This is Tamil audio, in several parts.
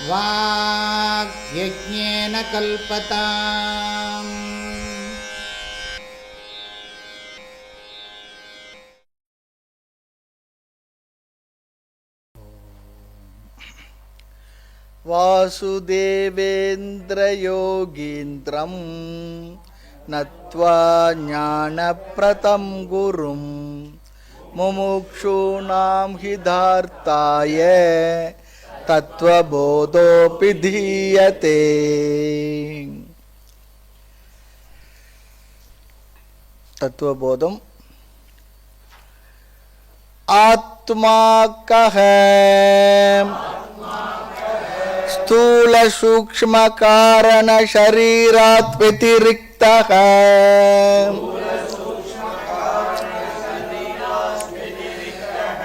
வாக்யஜ்ஞேன கல்பதாம். வாசுதேவேந்திரயோகீந்திரம் நத்வா ஞானப்ரதம் குரும் முமுக்ஷூணாம் ஹிதார்த்தாய தத்வபோதோபி தீயதே. தத்துவபோதம். ஆத்மா கஹ ஸ்தூல சூக்ஷ்ம காரண ஷரீராத் வதிரிக்தஹ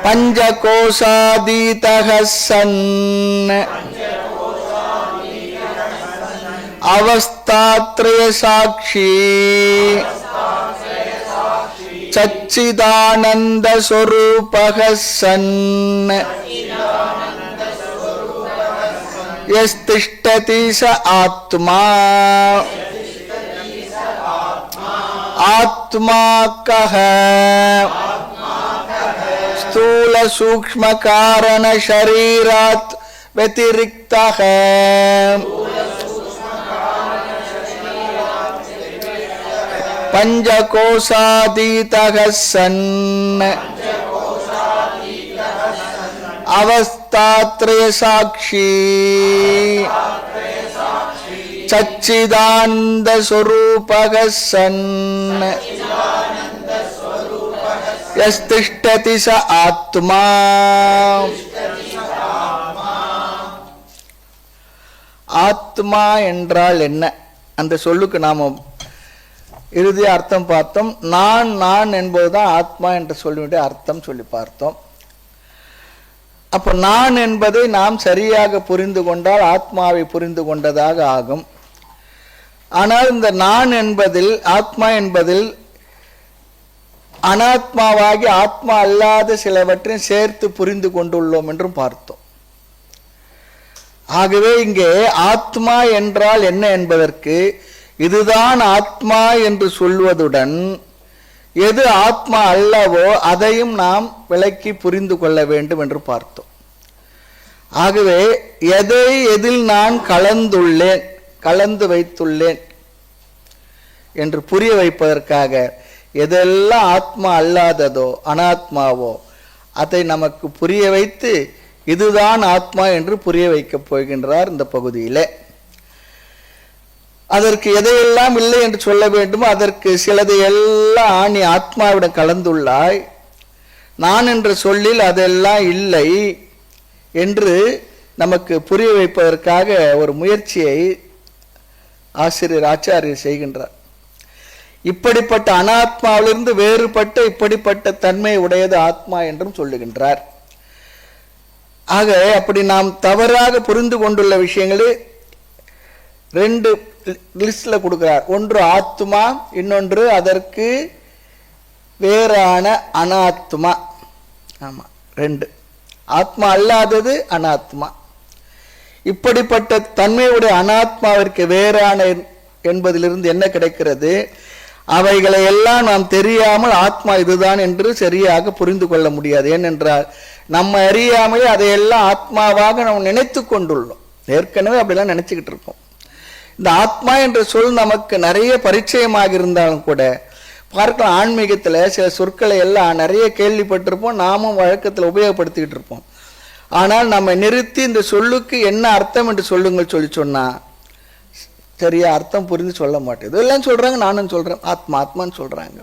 பஞ்சகோஷாதீதஹ சன் அவஸ்தாத்ரய சாட்சி சச்சிதானந்த ஸ்வரூபஹ சன் யஸ்திஷ்டதி ச ஆத்மா. ஆத்மா கஹ ஸ்தூல சூக்ஷ்ம காரண ஷரீராத் வதிரிக்தஹ பஞ்சகோஷாதீதஹ சன் அவஸ்தாத்ரய சாட்சி சச்சிதானந்த ஸ்வரூபஹ சன் யஸ்திஷ்டதி ச ஆத்மா. ஆத்மா என்றால் என்ன? அந்த சொல்லுக்கு நாம இறுதி அர்த்தம் பார்த்தோம். நான் நான் என்பதுதான் ஆத்மா என்று சொல்லிவிட்டு அர்த்தம் சொல்லி பார்த்தோம். அப்ப நான் என்பதை நாம் சரியாக புரிந்து கொண்டால் ஆத்மாவை புரிந்து கொண்டதாக ஆகும். ஆனால் இந்த நான் என்பதில், ஆத்மா என்பதில் அனாத்மாவாகி ஆத்மா அல்லாத சிலவற்றையும் சேர்த்து புரிந்து கொண்டுள்ளோம் என்றும் பார்த்தோம். ஆகவே இங்கே ஆத்மா என்றால் என்ன என்பதற்கு இதுதான் ஆத்மா என்று சொல்வதுடன் எது ஆத்மா அல்லவோ அதையும் நாம் விளக்கி புரிந்து கொள்ள வேண்டும் என்று பார்த்தோம். ஆகவே எதை எதில் நான் கலந்துள்ளேன், கலந்து வைத்துள்ளேன் என்று புரிய வைப்பதற்காக எதெல்லாம் ஆத்மா அல்லாததோ அனாத்மாவோ அதை நமக்கு புரிய வைத்து இதுதான் ஆத்மா என்று புரிய வைக்கப் போகின்றார் இந்த பகுதியிலே. அதற்கு எதையெல்லாம் இல்லை என்று சொல்ல வேண்டுமோ அதற்கு சிலதை எல்லாம் நீ ஆத்மாவிடம் கலந்துள்ளாய், நான் என்ற சொல்லில் அதெல்லாம் இல்லை என்று நமக்கு புரிய வைப்பதற்காக ஒரு முயற்சியை ஆச்சாரியர் செய்கின்றார். இப்படிப்பட்ட அனாத்மாவிலிருந்து வேறுபட்ட இப்படிப்பட்ட தன்மை உடையது ஆத்மா என்றும் சொல்லுகின்றார். ஆக அப்படி நாம் தவறாக புரிந்து கொண்டுள்ள விஷயங்களே ரெண்டு லிஸ்ட்ல கொடுக்கிறார். ஒன்று ஆத்மா, இன்னொன்று அதற்கு வேறான அனாத்மா. ஆமா, ரெண்டு. ஆத்மா அல்லாதது அனாத்மா. இப்படிப்பட்ட தன்மையுடைய அனாத்மாவிற்கு வேறான என்பதிலிருந்து என்ன கிடைக்கிறது? அவைகளை எல்லாம் நாம் தெரியாமல் ஆத்மா இதுதான் என்று சரியாக புரிந்து கொள்ள முடியாது. ஏனென்றால் நம்ம அறியாமலே அதையெல்லாம் ஆத்மாவாக நாம் நினைத்து கொண்டுள்ளோம். ஏற்கனவே அப்படிலாம் நினைச்சுக்கிட்டு இருக்கோம். இந்த ஆத்மா என்ற சொல் நமக்கு நிறைய பரிச்சயமாக இருந்தாலும் கூட பார்க்கலாம், ஆன்மீகத்தில் சில சொற்களை எல்லாம் நிறைய கேள்விப்பட்டிருப்போம், நாமும் வழக்கத்தில் உபயோகப்படுத்திக்கிட்டு இருப்போம். ஆனால் நம்ம நிறுத்தி இந்த சொல்லுக்கு என்ன அர்த்தம் என்று சொல்லுங்கள் சொல்லி சொன்னா சரியா அர்த்தம் புரிந்து சொல்ல மாட்டேன். இதெல்லாம் சொல்றாங்க, நானும் சொல்றேன், ஆத்மா ஆத்மான்னு சொல்றாங்க.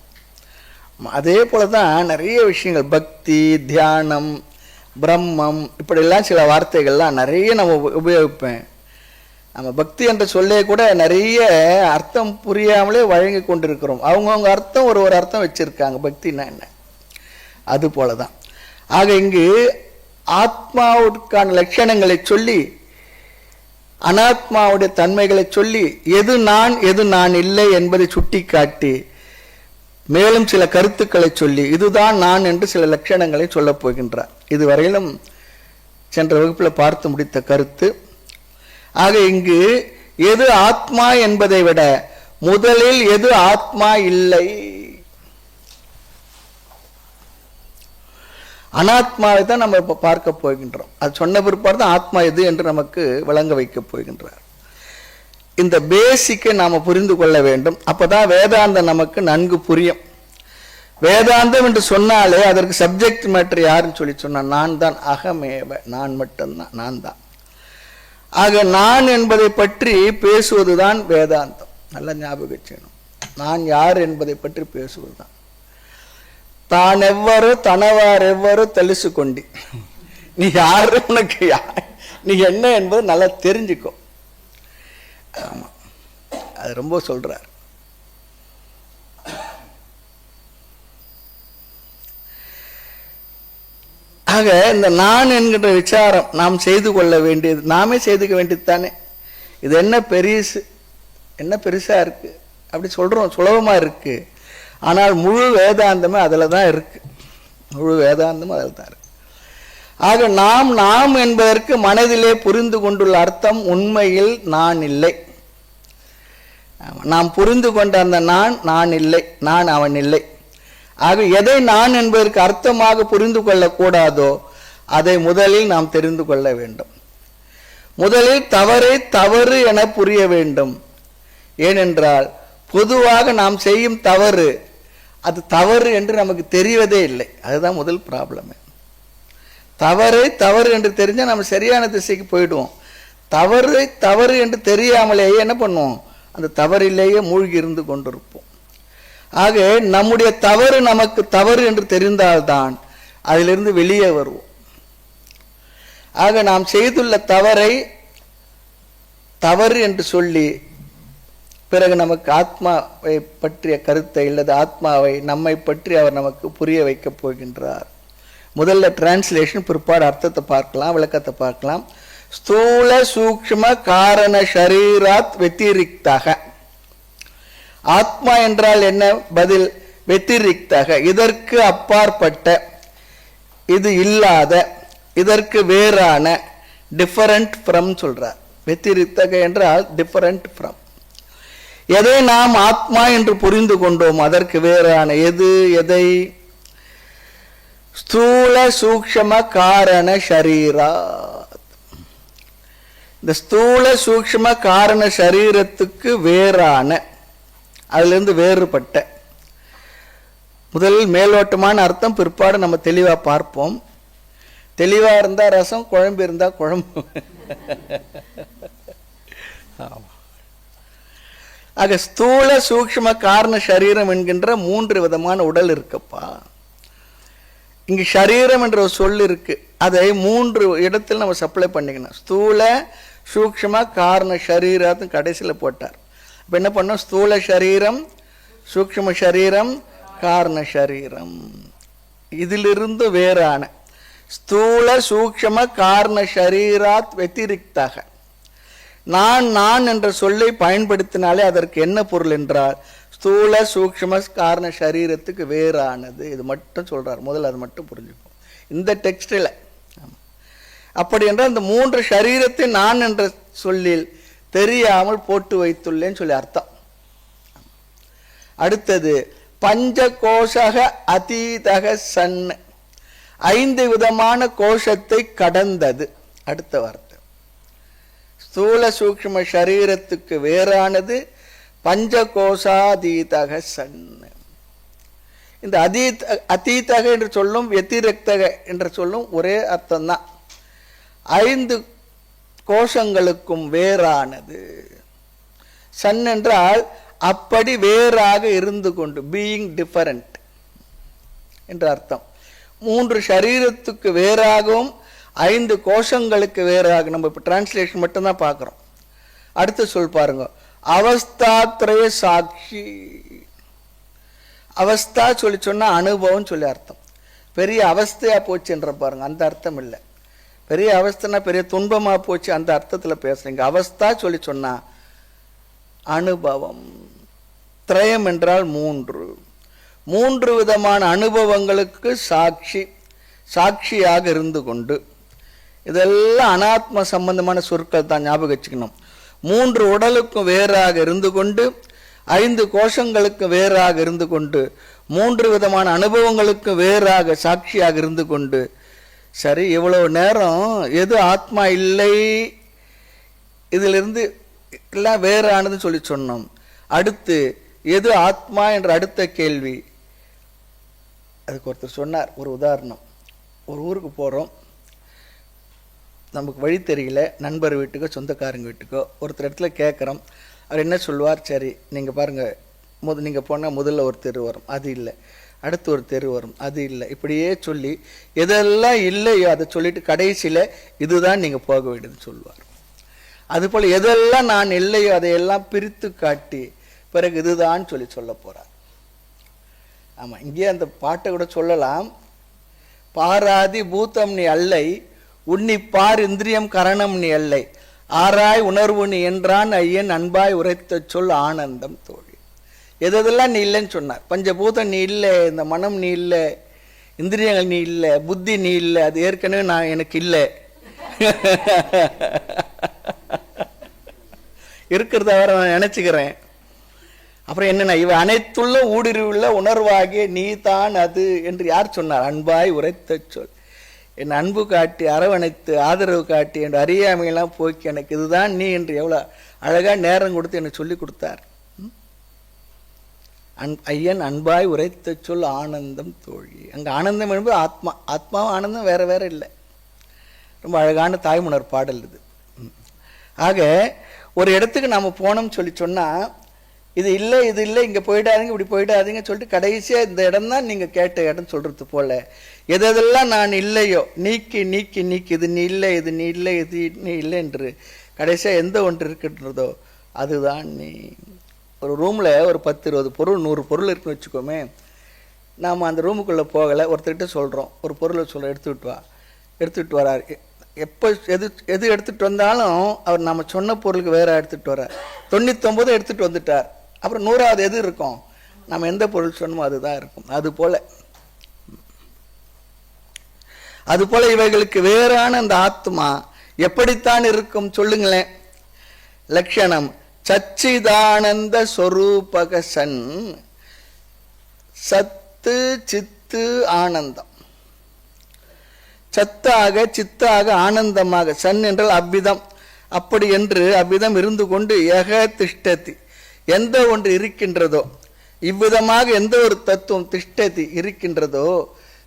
அதே போலதான் நிறைய விஷயங்கள், பக்தி, தியானம், பிரம்மம், இப்படிலாம் சில வார்த்தைகள்லாம் நிறைய நம்ம உபயோகிப்பேன். நம்ம பக்தி என்ற சொல்லே கூட நிறைய அர்த்தம் புரியாமலே வழங்கி கொண்டிருக்கிறோம். அவங்கவுங்க அர்த்தம் ஒரு அர்த்தம் வச்சிருக்காங்க. பக்தின்னா என்ன? அது போலதான். ஆக இங்கு ஆத்மாவுக்கான லட்சணங்களை சொல்லி அனாத்மாவுடைய தன்மைகளை சொல்லி எது நான் எது நான் இல்லை என்பதை சுட்டி காட்டி மேலும் சில கருத்துக்களை சொல்லி இதுதான் நான் என்று சில லட்சணங்களை சொல்லப் போகின்றார். இதுவரையிலும் சென்ற வகுப்பில் பார்த்து முடித்த கருத்து ஆக இங்கு எது ஆத்மா என்பதை விட முதலில் எது ஆத்மா இல்லை, அனாத்மாவை தான் நம்ம இப்ப பார்க்க போகின்றோம். அது சொன்ன பிற்பாடு தான் ஆத்மா எது என்று நமக்கு விளங்க வைக்க போகின்றார். இந்த பேசிக்கை நாம புரிந்து கொள்ள வேண்டும். அப்பதான் வேதாந்தம் நமக்கு நன்கு புரியும். வேதாந்தம் என்று சொன்னாலே அதற்கு சப்ஜெக்ட் மேட்டர் யாருன்னு சொல்லி சொன்னா நான் தான், அகமேவ, நான் மட்டும்தான், நான் தான். ஆக நான் என்பதை பற்றி பேசுவதுதான் வேதாந்தம். நல்லா ஞாபகம் வச்சுக்கணும். நான் யார் என்பதை பற்றி பேசுவதுதான். தானெவ்வரு தனவாரெவ்வரு தெளிசுகொண்டி, நீ யாரு, உனக்கு நீ என்ன என்பது நல்லா தெரிஞ்சுக்கோ. ஆமா, அது ரொம்ப சொல்றார். ஆக இந்த நான் என்கின்ற விசாரம் நாம் செய்து கொள்ள வேண்டியது, நாமே செய்துக்க வேண்டியது தானே. இது என்ன பெரிசு, என்ன பெருசா இருக்கு அப்படி சொல்றோம், சுலபமா இருக்கு. ஆனால் முழு வேதாந்தமே அதில் தான் இருக்கு. முழு வேதாந்தமும் அதில் தான் இருக்கு. ஆக நாம் என்பதற்கு மனதிலே புரிந்து கொண்டுள்ள அர்த்தம் உண்மையில் நான் இல்லை. நாம் புரிந்து கொண்ட அந்த நான் இல்லை, நான் அவன் இல்லை. ஆக எதை நான் என்பதற்கு அர்த்தமாக புரிந்து கொள்ளக்கூடாதோ அதை முதலில் நாம் தெரிந்து கொள்ள வேண்டும். முதலில் தவறை தவறு என புரிய வேண்டும். ஏனென்றால் பொதுவாக நாம் செய்யும் தவறு அது தவறு என்று நமக்கு தெரிவதே இல்லை. அதுதான் முதல் ப்ராப்ளமே. தவறை தவறு என்று தெரிஞ்சால் நம்ம சரியான திசைக்கு போயிடுவோம். தவறை தவறு என்று தெரியாமலேயே என்ன பண்ணுவோம், அந்த தவறிலேயே மூழ்கி இருந்து கொண்டிருப்போம். ஆக நம்முடைய தவறு நமக்கு தவறு என்று தெரிந்தால்தான் அதிலிருந்து வெளியே வருவோம். ஆக நாம் செய்துள்ள தவறை தவறு என்று சொல்லி பிறகு நமக்கு ஆத்மாவை பற்றிய கருத்தை இல்லது ஆத்மாவை நம்மை பற்றி அவர் நமக்கு புரிய வைக்க போகின்றார். முதல்ல டிரான்ஸ்லேஷன், பிற்பாடு அர்த்தத்தை பார்க்கலாம், விளக்கத்தை பார்க்கலாம். ஸ்தூல சூக்ஷ்ம காரண ஷரீராத் வெத்திரிக்தாக. ஆத்மா என்றால் என்ன பதில்? வெத்திரிக்தாக, இதற்கு அப்பாற்பட்ட, இது இல்லாத, இதற்கு வேறான, டிஃபரண்ட் ஃப்ரம் சொல்றார். வெத்திரிக்தாக என்றால் டிஃபரண்ட் ஃப்ரம். எதை நாம் ஆத்மா என்று புரிந்து கொண்டோம் அதற்கு வேறான எது, எதை? ஸ்தூல சூக்ஷ்ம காரண ஷரீரா. இந்த ஸ்தூல சூக்ஷ்ம காரண சரீரத்துக்கு வேறான, அதிலிருந்து வேறுபட்ட. முதலில் மேலோட்டமான அர்த்தம், பிற்பாடு நம்ம தெளிவா பார்ப்போம். தெளிவா இருந்தா ரசம், குழம்பு இருந்தா குழம்பு. ஆக ஸ்தூல சூக்ஷ்ம காரண சரீரம் என்கின்ற 3 விதமான உடல் இருக்குப்பா. இங்கு சரீரம் என்ற ஒரு சொல் இருக்கு, அதை 3 இடத்தில் நம்ம சப்ளை பண்ணிக்கணும். ஸ்தூல சூக்ஷ்ம காரண சரீரத்து கடைசியில் போட்டார். இப்போ என்ன பண்ணோம்? ஸ்தூல சரீரம், சூக்ஷ்ம சரீரம், காரண சரீரம். இதிலிருந்து வேறான ஸ்தூல சூக்ஷ்ம காரண சரீராத் வெத்திரிக்தாக. நான் என்ற சொல்லை பயன்படுத்தினாலே அதற்கு என்ன பொருள் என்றால் ஸ்தூல சூக்ஷ்ம காரண சரீரத்துக்கு வேறானது. இது மட்டும் சொல்றார். முதல்ல அது மட்டும் புரிஞ்சுக்கும் இந்த டெக்ஸ்டில். அப்படி என்றால் இந்த 3 சரீரத்தை நான் என்ற சொல்லில் தெரியாமல் போட்டு வைத்துள்ளேன்னு சொல்லி அர்த்தம். அடுத்தது பஞ்ச கோஷக அதீதக சன், 5 விதமான கோஷத்தை கடந்தது. அடுத்த வார்த்தை ஸ்தூல சூக்ஷ்ம சரீரத்துக்கு வேறானது பஞ்ச கோஷாதீதக சன். இந்த அதீதக என்று சொல்லும் வெத்திரக்தக என்ற சொல்லும் ஒரே அர்த்தம்தான். 5 கோஷங்களுக்கும் வேறானது. சன் என்றால் அப்படி வேறாக இருந்து கொண்டு, பீயிங் டிஃபரண்ட் என்ற அர்த்தம். 3 சரீரத்துக்கு வேறாகவும் 5 கோஷங்களுக்கு வேறாக. நம்ம இப்போ டிரான்ஸ்லேஷன் மட்டும்தான் பார்க்குறோம். அடுத்து சொல் பாருங்க, அவஸ்தாத்ரய சாட்சி. அவஸ்தா சொல்லி சொன்னா அனுபவம் சொல்லி அர்த்தம். பெரிய அவஸ்தையா போச்சுன்ற பாருங்க, அந்த அர்த்தம் இல்லை. பெரிய அவஸ்தைனா பெரிய துன்பமா போச்சு அந்த அர்த்தத்தில் பேசுறீங்க. அவஸ்தா சொல்லி சொன்னா அனுபவம். திரயம் என்றால் 3 விதமான அனுபவங்களுக்கு சாட்சி, சாட்சியாக இருந்து கொண்டு இதெல்லாம் அனாத்ம சம்பந்தமான சொற்கள் தான், ஞாபகம் வச்சுக்கணும். 3 உடலுக்கும் வேறாக இருந்து கொண்டு, 5 கோஷங்களுக்கு வேறாக இருந்து கொண்டு, 3 விதமான அனுபவங்களுக்கு வேறாக சாட்சியாக இருந்து கொண்டு, சரி இவ்வளவு நேரம் எது ஆத்மா இல்லை, இதிலிருந்து எல்லாம் வேறானதுன்னு சொல்லி சொன்னோம். அடுத்து எது ஆத்மா என்ற அடுத்த கேள்வி. அதுக்கு ஒருத்தர் சொன்னார், ஒரு உதாரணம். ஒரு ஊருக்கு போகிறோம், நமக்கு வழி தெரியல, நண்பர் வீட்டுக்கோ சொந்தக்காரங்க வீட்டுக்கோ ஒருத்தர் இடத்துல கேட்குறோம். அவர் என்ன சொல்லுவார், சரி நீங்கள் பாருங்கள், நீங்கள் போனால் முதல்ல ஒரு தெரு வரும், அது இல்லை, அடுத்து ஒரு தெரு வரும், அது இல்லை, இப்படியே சொல்லி எதெல்லாம் இல்லையோ அதை சொல்லிட்டு கடைசியில் இதுதான் நீங்கள் போக வேண்டியதுன்னு சொல்லுவார். அதுபோல் எதெல்லாம் நான் இல்லையோ அதையெல்லாம் பிரித்து காட்டி பிறகு இதுதான் சொல்லி சொல்ல போகிறார். ஆமாம், இங்கே அந்த பாட்டை கூட சொல்லலாம். பாராதி பூத்தம் நீ அல்லை, உன்னி பார் இந்திரியம் கரணம் நீ அல்லை, ஆராய் உணர்வு நீ என்றான் ஐயன் அன்பாய் உரைத்த சொல் ஆனந்தம் தோழி. எதெல்லாம் நீ இல்லைன்னு சொன்னார். பஞ்சபூதம் நீ இல்லை, இந்த மனம் நீ இல்லை, இந்திரியங்கள் நீ இல்லை, புத்தி நீ இல்லை, அது ஏற்கனவே நான் எனக்கு இல்லை இருக்கிறத வர நான் நினைச்சுக்கிறேன். அப்புறம் என்னென்ன இவ அனைத்துள்ள ஊடுருவுள்ள உணர்வாகிய நீ தான் அது என்று யார் சொன்னார்? அன்பாய் உரைத்த சொல். என் அன்பு காட்டி அரவணைத்து ஆதரவு காட்டி என் அறியாமையெல்லாம் போக்கி எனக்கு இதுதான் நீ என்று எவ்வளோ அழகா நேரம் கொடுத்து எனக்கு சொல்லி கொடுத்தார். ஐயன் அன்பாய் உரைத்த சொல் ஆனந்தம் தோழி. அங்கே ஆனந்தம் என்பது ஆத்மா, ஆத்மாவும் ஆனந்தம் வேற வேற இல்லை. ரொம்ப அழகான தாய்மலர் பாடல் இது. ஆக ஒரு இடத்துக்கு நாம் போனோம்னு சொல்லி சொன்னால், இது இல்லை இது இல்லை, இங்கே போயிடாதீங்க இப்படி போயிடாதீங்க சொல்லிட்டு கடைசியாக இந்த இடம் தான் நீங்கள் கேட்ட இடம் சொல்கிறது போல் எதெல்லாம் நான் இல்லையோ நீக்கி நீக்கி நீக்கி இது நீ இல்லை, இது நீ இல்லை, இது நீ இல்லை என்று கடைசியாக எந்த ஒன்று இருக்கின்றதோ அதுதான் நீ. ஒரு ரூமில் ஒரு 10-20 பொருள் 100 பொருள் இருக்குன்னு வச்சுக்கோமே. நாம் அந்த ரூமுக்குள்ளே போகலை, ஒருத்தர்கிட்ட சொல்கிறோம், ஒரு பொருளை எடுத்துகிட்டு வரார். எப்போ எது எடுத்துகிட்டு வந்தாலும் அவர் நம்ம சொன்ன பொருளுக்கு வேற எடுத்துகிட்டு வர்றார். 99 எடுத்துகிட்டு வந்துட்டார். அப்புறம் 100வது எது இருக்கும்? நம்ம எந்த பொருள் சொன்னோமோ அதுதான் இருக்கும். அதுபோல இவைகளுக்கு வேறான அந்த ஆத்மா எப்படித்தான் இருக்கும் சொல்லுங்களேன். லட்சணம் சச்சிதானந்த சொரூபக சன், சத்து சித்து ஆனந்தம். சத்தாக சித்தாக ஆனந்தமாக, சன் என்றால் அவ்விதம், அப்படி என்று அவ்விதம் இருந்து கொண்டு யக திஷ்டதி, எந்த ஒன்று இருக்கின்றதோ, இவ்விதமாக எந்த ஒரு தத்துவம் திஷ்டதி இருக்கின்றதோ,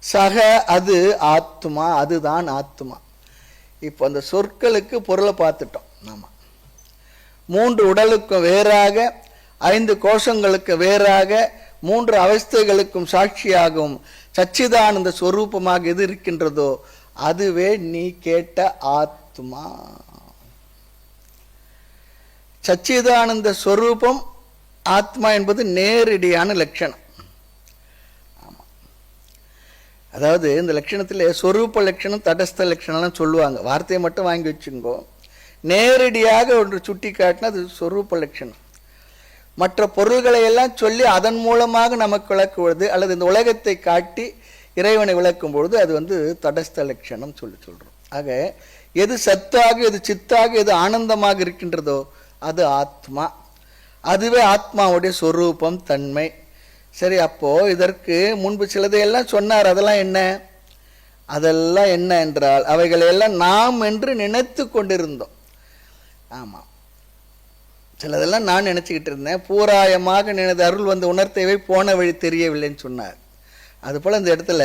சக அது ஆத்மா, அதுதான் ஆத்மா. இப்போ அந்த சொற்களுக்கு பொருளை பார்த்துட்டோம். ஆமாம், 3 உடலுக்கும் வேறாக, 5 கோஷங்களுக்கு வேறாக, 3 அவஸ்தைகளுக்கும் சாட்சியாகும் சச்சிதானந்த ஸ்வரூபமாக எது இருக்கின்றதோ அதுவே நீ கேட்ட ஆத்மா. சச்சிதானந்த ஸ்வரூபம் ஆத்மா என்பது நேரடியான லட்சணம். ஆமாம், அதாவது இந்த லட்சணத்தில் ஸ்வரூப லட்சணம் தடஸ்த லட்சணம்லாம் சொல்லுவாங்க. வார்த்தையை மட்டும் வாங்கி வச்சுங்கோ. நேரடியாக ஒன்று சுட்டி காட்டினா அது ஸ்வரூப லட்சணம். மற்ற பொருள்களை எல்லாம் சொல்லி அதன் மூலமாக நமக்கு விளக்குவது, அல்லது இந்த உலகத்தை காட்டி இறைவனை விளக்கும் பொழுது அது தடஸ்த லட்சணம் சொல்றோம். ஆக எது சத்தாக, எது சித்தாக, எது ஆனந்தமாக இருக்கின்றதோ அது ஆத்மா. அதுவே ஆத்மாவுடைய சொரூபம், தன்மை. சரி, அப்போ இதற்கு முன்பு சிலதையெல்லாம் சொன்னார். அதெல்லாம் என்ன என்றால் அவைகளையெல்லாம் நாம் என்று நினைத்து கொண்டிருந்தோம். ஆமாம், சிலதெல்லாம் நான் நினச்சிக்கிட்டு இருந்தேன். பூராயமாக நினைது அருள் வந்து உணர்த்தவை போன வழி தெரியவில்லைன்னு சொன்னார். அதுபோல் இந்த இடத்துல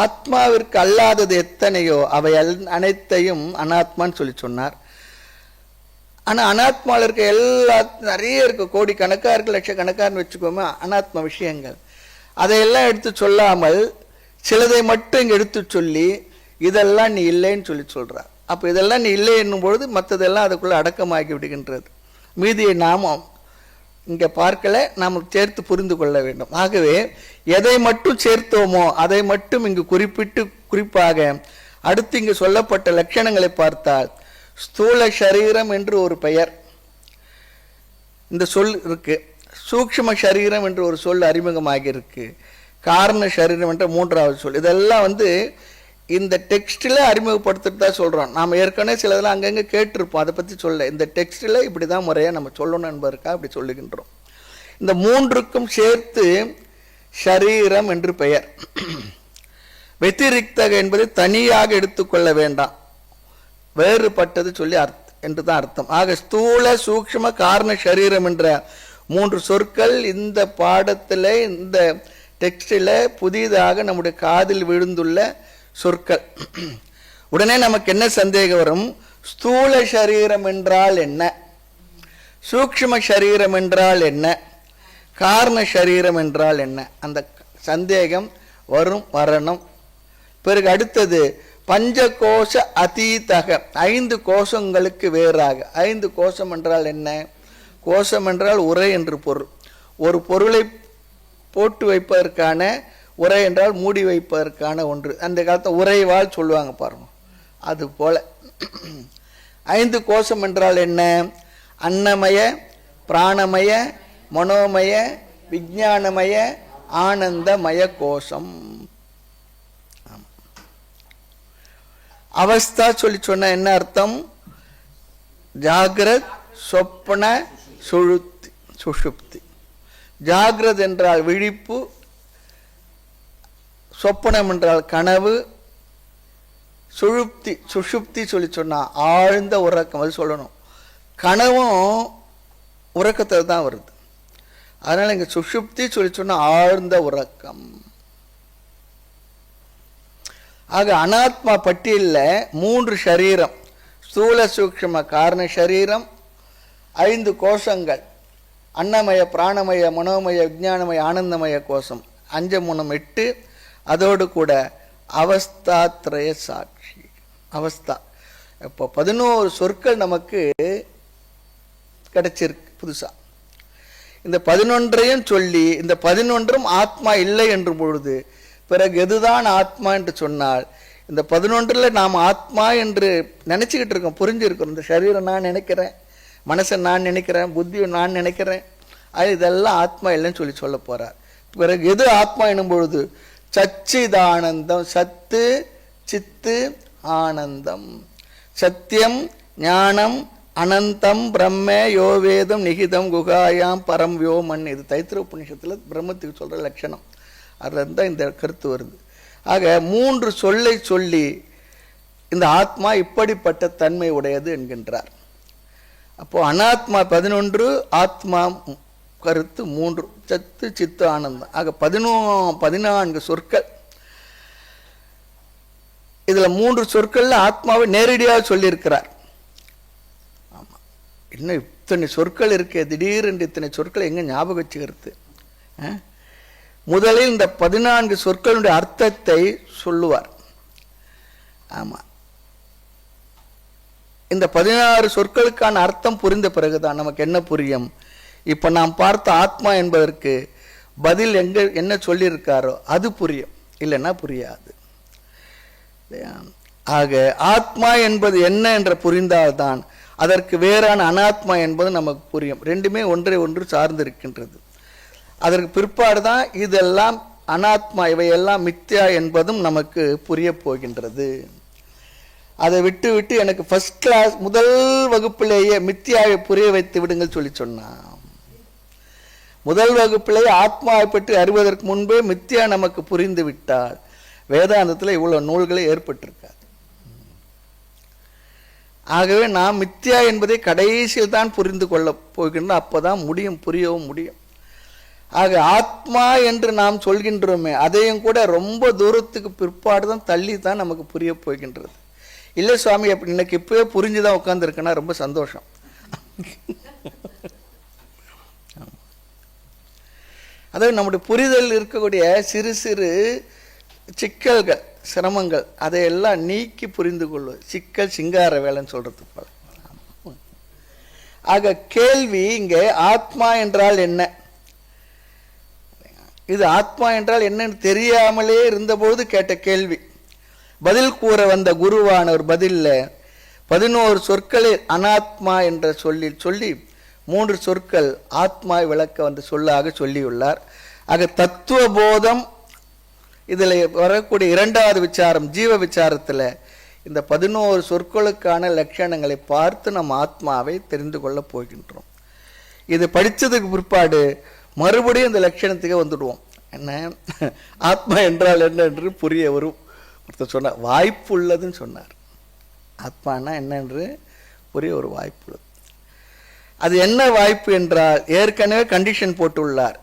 ஆத்மாவிற்கு அல்லாதது எத்தனையோ அவை அனைத்தையும் அனாத்மான்னு சொல்லி சொன்னார். ஆனால் அனாத்மாவில் இருக்க எல்லா நிறைய இருக்கு, கோடி கணக்காக இருக்கு, லட்சக்கணக்கான்னு வச்சுக்கோமே அனாத்மா விஷயங்கள். அதையெல்லாம் எடுத்து சொல்லாமல் சிலதை மட்டும் இங்கே எடுத்து சொல்லி இதெல்லாம் நீ இல்லைன்னு சொல்கிறார். அப்போ இதெல்லாம் நீ இல்லை என்னும் பொழுது மற்றதெல்லாம் அதுக்குள்ளே அடக்கமாகி விடுகின்றது. மீதியை நாமும் இங்கே பார்க்கல, நாம் சேர்த்து புரிந்து கொள்ள வேண்டும். ஆகவே எதை மட்டும் சேர்த்தோமோ அதை மட்டும் இங்கு குறிப்பாக அடுத்து இங்கு சொல்லப்பட்ட லட்சணங்களை பார்த்தால் ஸ்தூல சரீரம் என்று ஒரு பெயர் இந்த சொல் இருக்கு. சூக்ஷ்ம சரீரம் என்று ஒரு சொல் அறிமுகமாகி இருக்கு. காரண சரீரம் என்ற 3வது சொல். இதெல்லாம் இந்த டெக்ஸ்டில் அறிமுகப்படுத்திட்டு தான் சொல்கிறோம். நாம் ஏற்கனவே சிலதெல்லாம் அங்கங்கே கேட்டிருப்போம், அதை பற்றி சொல்ல. இந்த டெக்ஸ்டில் இப்படி தான் முறையாக நம்ம சொல்லணும் என்பதற்காக அப்படி சொல்லுகின்றோம். இந்த மூன்றுக்கும் சேர்த்து ஷரீரம் என்று பெயர். வெத்திரிக்தக என்பது தனியாக எடுத்துக்கொள்ள வேண்டாம், வேறுபட்டது சொல்லி என்று தான் அர்த்தம். ஆக ஸ்தூல சூக்ஷ்ம காரண சரீரம் என்ற 3 சொற்கள் இந்த பாடத்தில், இந்த டெக்ஸ்டில் புதிதாக நம்முடைய காதில் விழுந்துள்ள சொற்கள். உடனே நமக்கு என்ன சந்தேகம் வரும்? ஸ்தூல சரீரம் என்றால் என்ன, சூக்ஷ்ம சரீரம் என்றால் என்ன, காரண சரீரம் என்றால் என்ன? அந்த சந்தேகம் வரணும். பிறகு அடுத்தது பஞ்சகோஷ அதீதக, 5 கோஷங்களுக்கு வேறாக. 5 கோஷம் என்றால் என்ன? கோஷம் என்றால் உரை என்று பொருள். ஒரு பொருளை போட்டு வைப்பதற்கான, உரை என்றால் மூடி வைப்பதற்கான ஒன்று. அந்த காலத்தில் உரைவாள் சொல்லுவாங்க பாருங்க, அது போல. 5 கோஷம் என்றால் என்ன? அன்னமய, பிராணமய, மனோமய, விஞ்ஞானமய, ஆனந்தமய கோஷம். அவஸ்தா சொல்லி சொன்ன என்ன அர்த்தம்? ஜாகிரத், சொப்பன, சுஷுப்தி. ஜாகிரத் என்றால் விழிப்பு, சொப்பனம் என்றால் கனவு, சுஷுப்தி சொல்லி சொன்னா ஆழ்ந்த உறக்கம். அது சொல்லணும். கனவும் உறக்கத்தில் தான் வருது. அதனால இங்க சுஷுப்தி சொல்லி சொன்னா ஆழ்ந்த உறக்கம். ஆக அனாத்மா பட்டியலில் 3 சரீரம், ஸ்தூல சூக்ஷ்ம காரண சரீரம், 5 கோஷங்கள், அன்னமய, பிராணமய, மனோமய, விஞ்ஞானமய, ஆனந்தமய கோஷம், 5 3 8, அதோடு கூட அவஸ்தாத்ரய சாட்சி. அவஸ்தா. இப்போ 11 சொற்கள் நமக்கு கிடைச்சிருக்கு புதுசா. இந்த 11ஐயும் சொல்லி, இந்த 11ம் ஆத்மா இல்லை என்று பொழுது பிறகு எதுதான் ஆத்மா என்று சொன்னால், இந்த 11ல் நாம் ஆத்மா என்று நினைச்சுக்கிட்டு இருக்கோம், புரிஞ்சிருக்கிறோம். இந்த சரீரம் நான் நினைக்கிறேன், மனசை நான் நினைக்கிறேன், புத்தியை நான் நினைக்கிறேன், அது இதெல்லாம் ஆத்மா இல்லைன்னு சொல்ல போறார். பிறகு எது ஆத்மா எனும் பொழுது சச்சிதானந்தம், சத்து சித்து ஆனந்தம், சத்தியம் ஞானம் அனந்தம் பிரம்ம யோவேதம் நிகிதம் குகாயாம் பரம் யோமன். இது தைத்திர உபநிஷத்துல பிரம்மத்துக்கு சொல்ற லட்சணம். அதுல தான் இந்த கருத்து வருது. ஆக 3 சொல்லை சொல்லி இந்த ஆத்மா இப்படிப்பட்ட தன்மை உடையது என்கின்றார். அப்போ அனாத்மா 11, ஆத்மா கருத்து 3, சத்து சித்து ஆனந்தம். ஆக 14 சொற்கள். இதுல 3 சொற்கள்ல ஆத்மாவை நேரடியாக சொல்லியிருக்கிறார். ஆமா, இன்னும் இத்தனை சொற்கள் இருக்கு, திடீரென்று இத்தனை சொற்களை எங்க ஞாபகம் வச்சுக்கிறது? முதலில் இந்த 14 சொற்களுடைய அர்த்தத்தை சொல்லுவார். ஆமா, இந்த 16 சொற்களுக்கான அர்த்தம் புரிந்த பிறகுதான் நமக்கு என்ன புரியும். இப்ப நாம் பார்த்த ஆத்மா என்பதற்கு பதில் என்ன சொல்லியிருக்காரோ அது புரியும், இல்லைன்னா புரியாது. ஆக ஆத்மா என்பது என்ன என்று புரிந்தால்தான் அதற்கு வேறான அனாத்மா என்பது நமக்கு புரியும். ரெண்டுமே ஒன்றை ஒன்று சார்ந்திருக்கின்றது. அதற்கு பிற்பாடுதான் இதெல்லாம் அனாத்மா, இவையெல்லாம் மித்யா என்பதும் நமக்கு புரிய போகின்றது. அதை விட்டு விட்டு எனக்கு ஃபர்ஸ்ட் கிளாஸ் முதல் வகுப்பிலேயே மித்யாவை புரிய வைத்து விடுங்கள் சொல்லி சொன்னான். முதல் வகுப்பிலேயே ஆத்மாவை பற்றி அறிவதற்கு முன்பே மித்யா நமக்கு புரிந்து விட்டால் வேதாந்தத்தில் இவ்வளவு நூல்களே ஏற்பட்டிருக்காது. ஆகவே நாம் மித்யா என்பதை கடைசியில் தான் புரிந்து கொள்ள போகின்றோம். அப்பதான் முடியும், புரியவும் முடியும். ஆக ஆத்மா என்று நாம் சொல்கின்றோமே, அதையும் கூட ரொம்ப தூரத்துக்கு பிற்பாடுதான் தள்ளி தான் நமக்கு புரிய போகின்றது. இல்லை சுவாமி, அப்படி எனக்கு இப்பவே புரிஞ்சுதான் உட்கார்ந்துருக்கேன்னா ரொம்ப சந்தோஷம். அதாவது நம்முடைய புரிதல் இருக்கக்கூடிய சிறு சிறு சிக்கல்கள், சிரமங்கள், அதையெல்லாம் நீக்கி புரிந்து கொள்வது சிக்கல் சிங்கார வேலைன்னு சொல்றது போல. ஆக கேள்வி இங்கே ஆத்மா என்றால் என்ன, இது ஆத்மா என்றால் என்னன்னு தெரியாமலே இருந்தபோது கேட்ட கேள்வி. பதில் கூற வந்த குருவானவர் பதில்ல 11 சொற்களை அனாத்மா என்ற சொல்லி 3 சொற்கள் ஆத்மாவை விளக்க வந்த சொல்லாக சொல்லியுள்ளார். ஆக தத்துவ போதம் இதில் வரக்கூடிய இரண்டாவது விசாரம் ஜீவ விசாரத்தில் இந்த 11 சொற்களுக்கான லட்சணங்களை பார்த்து நம்ம ஆத்மாவை தெரிந்து கொள்ளப் போகின்றோம். இது படித்ததுக்கு பிற்பாடு மறுபடியும் இந்த லட்சணத்துக்கு வந்துடுவோம். என்ன ஆத்மா என்றால் என்ன என்று புரிய வரும். ஒருத்தர் சொன்னார், வாய்ப்பு உள்ளதுன்னு சொன்னார். ஆத்மானா என்னென்று புரிய ஒரு வாய்ப்பு உள்ளது. அது என்ன வாய்ப்பு என்றால் ஏற்கனவே கண்டிஷன் போட்டுள்ளார்,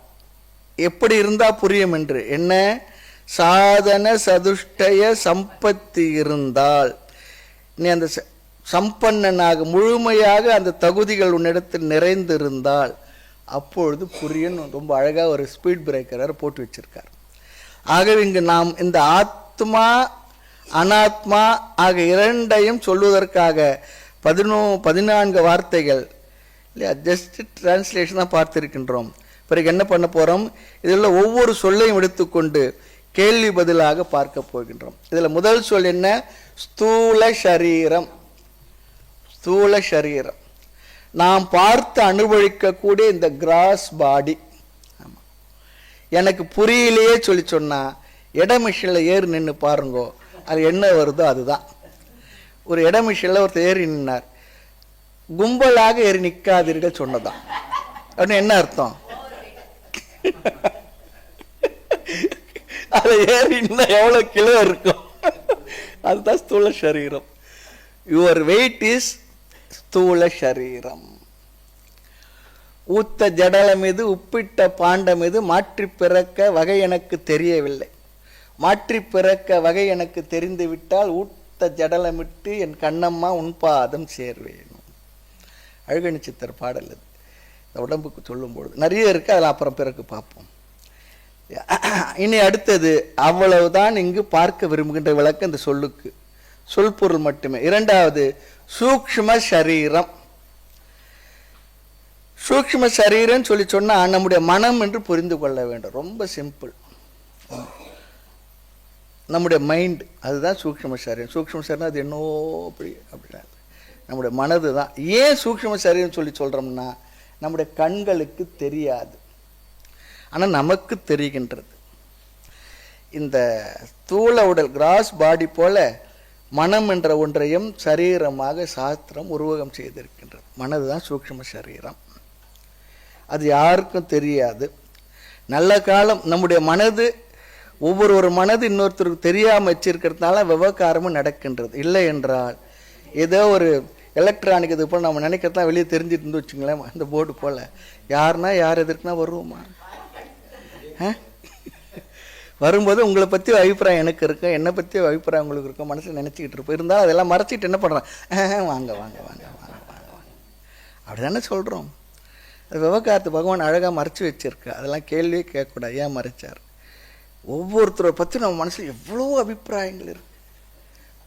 எப்படி இருந்தால் புரியும் என்று. என்ன? சாதன சதுஷ்டய சம்பத்தி இருந்தால், நீ அந்த சம்பன்னனாக முழுமையாக அந்த தகுதிகள் உன்னிடத்தில் நிறைந்திருந்தால் அப்பொழுது புரியும். ரொம்ப அழகாக ஒரு ஸ்பீட் பிரேக்கரை போட்டு வச்சிருக்கார். ஆகவே இங்கு நாம் இந்த ஆத்மா அனாத்மா ஆக இரண்டையும் சொல்வதற்காக 14 வார்த்தைகள் இல்லையா, ஜஸ்ட் டிரான்ஸ்லேஷன் தான் பார்த்திருக்கின்றோம். பிறகு என்ன பண்ண போகிறோம்? இதில் ஒவ்வொரு சொல்லையும் எடுத்துக்கொண்டு கேள்வி பதிலாக பார்க்க போகின்றோம். இதில் முதல் சொல் என்ன? ஸ்தூல சரீரம். ஸ்தூல சரீரம் நாம் பார்த்து அனுபவிக்கக்கூடிய இந்த கிராஸ் பாடி. ஆமாம், எனக்கு புரியலையே சொல்லி சொன்னால் இடமிஷனில் ஏறி நின்று பாருங்கோ, அது என்ன வருதோ அதுதான். ஒரு இடமிஷனில் ஒருத்தர் ஏறி நின்னார், கும்பலாக ஏறி நிற்காதீர்கள் சொன்னதான். அப்படின்னு என்ன அர்த்தம்? அதை ஏறி இன்னும் எவ்வளோ கிலோ இருக்கும், அதுதான் ஸ்தூல சரீரம். யுவர் வெயிட் இஸ் ஸ்தூல சரீரம். ஊத்த ஜடலம் இது, உப்பிட்ட பாண்டம் இது, மாற்றி பிறக்க வகை எனக்கு தெரியவில்லை. மாற்றி பிறக்க வகை எனக்கு தெரிந்து விட்டால் ஊத்த ஜடலமிட்டு என் கண்ணம்மா உன் பாதம் சேர்வேன். அழகணி சித்தர் பாடல் இது. இந்த உடம்புக்கு சொல்லும்பொழுது நிறைய இருக்கு, அதில் அப்புறம் பிறகு பார்ப்போம். இனி அடுத்தது, அவ்வளவுதான் இங்கு பார்க்க விரும்புகின்ற விளக்கம் இந்த சொல்லுக்கு, சொல் பொருள் மட்டுமே. இரண்டாவது சூக்ஷ்ம சரீரம். சூக்ஷ்ம சரீரம் சொல்லி சொன்னா நம்முடைய மனம் என்று புரிந்து கொள்ள வேண்டும். ரொம்ப சிம்பிள், நம்முடைய மைண்ட், அதுதான் சூக்ஷ்ம சரீரம். சூக்ஷ்ம சரீரம் அது என்னோ அப்படின்னா நம்முடைய மனது தான். ஏன் சூக்ஷ்ம சரீரம் சொல்லி சொல்றோம்னா, நம்முடைய கண்களுக்கு தெரியாது, ஆனால் நமக்கு தெரிகின்றது. இந்த ஸ்தூல உடல் கிராஸ் பாடி போல மனம் என்ற ஒன்றையும் சரீரமாக சாஸ்திரம் உருவகம் செய்திருக்கின்றது. மனது தான் சூக்ஷ்ம சரீரம், அது யாருக்கும் தெரியாது. நல்ல காலம் நம்முடைய மனது, ஒவ்வொரு மனது இன்னொருத்தருக்கு தெரியாமல் வச்சிருக்கிறதுனால விவகாரமும் நடக்கின்றது. இல்லை என்றால் ஏதோ ஒரு எலக்ட்ரானிக் இது போல் நம்ம நினைக்கிறதான் வெளியே தெரிஞ்சுட்டு இருந்து வச்சுங்களேன், அந்த போர்டு போல் யாருன்னா யார் எதிர்க்குன்னா வருவோமா? வரும்போது உங்களை பற்றி அபிப்பிராயம் எனக்கு இருக்கும், என்னை பற்றி அபிப்பிராயம் உங்களுக்கு இருக்கும், மனசில் நினச்சிக்கிட்டு இருப்போம். இருந்தாலும் அதெல்லாம் மறைச்சிட்டு என்ன பண்ணுறேன், வாங்க வாங்க வாங்க வாங்க வாங்க வாங்க அப்படி தானே சொல்கிறோம். அது விவகாரத்து பகவான் அழகாக மறைச்சி வச்சிருக்கு, அதெல்லாம் கேள்வியே கேட்கக்கூடாது. ஏன் மறைச்சார்? ஒவ்வொருத்தரை பற்றி நம்ம மனசில் எவ்வளோ அபிப்பிராயங்கள் இருக்குது.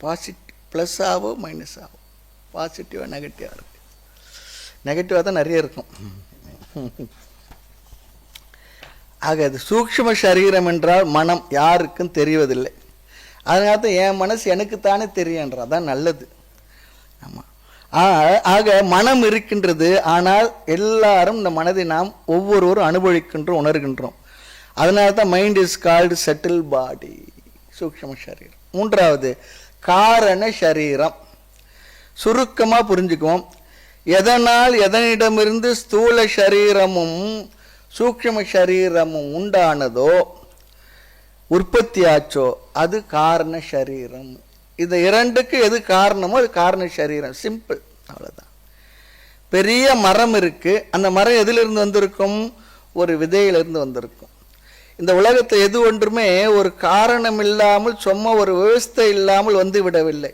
பாசிட்டிவ் ப்ளஸ் ஆகும் மைனஸ் ஆகும், பாசிட்டிவாக நெகட்டிவாக இருக்குது. நெகட்டிவாக தான் நிறைய இருக்கும். ஆக அது சூக்ஷ்ம சரீரம் என்றால் மனம் யாருக்கும் தெரிவதில்லை. அதனால தான் என் மனசு எனக்குத்தானே தெரியுன்றான், அதான் நல்லது. ஆமாம், ஆக மனம் இருக்கின்றது, ஆனால் எல்லாரும் இந்த மனதை நாம் ஒவ்வொருவரும் அனுபவிக்கின்றோம், உணர்கின்றோம். அதனால தான் மைண்ட் இஸ் கால்டு செட்டில் பாடி, சூக்ஷ்ம சரீரம். மூன்றாவது காரண சரீரம். சுருக்கமாக புரிஞ்சுக்குவோம். எதனால் எதனிடமிருந்து ஸ்தூல சரீரமும் சூக்ஷ்ம சரீரமும் உண்டானதோ, உற்பத்தியாச்சோ, அது காரண சரீரம். இந்த இரண்டுக்கு எது காரணமோ அது காரண சரீரம். சிம்பிள், அவ்வளோதான். பெரிய மரம் இருக்கு, அந்த மரம் எதிலிருந்து வந்திருக்கும்? ஒரு விதையிலிருந்து வந்திருக்கும். இந்த உலகத்தை எது ஒன்றுமே ஒரு காரணம் இல்லாமல், சும்மா ஒரு விவஸ்தை இல்லாமல் வந்து விடவில்லை.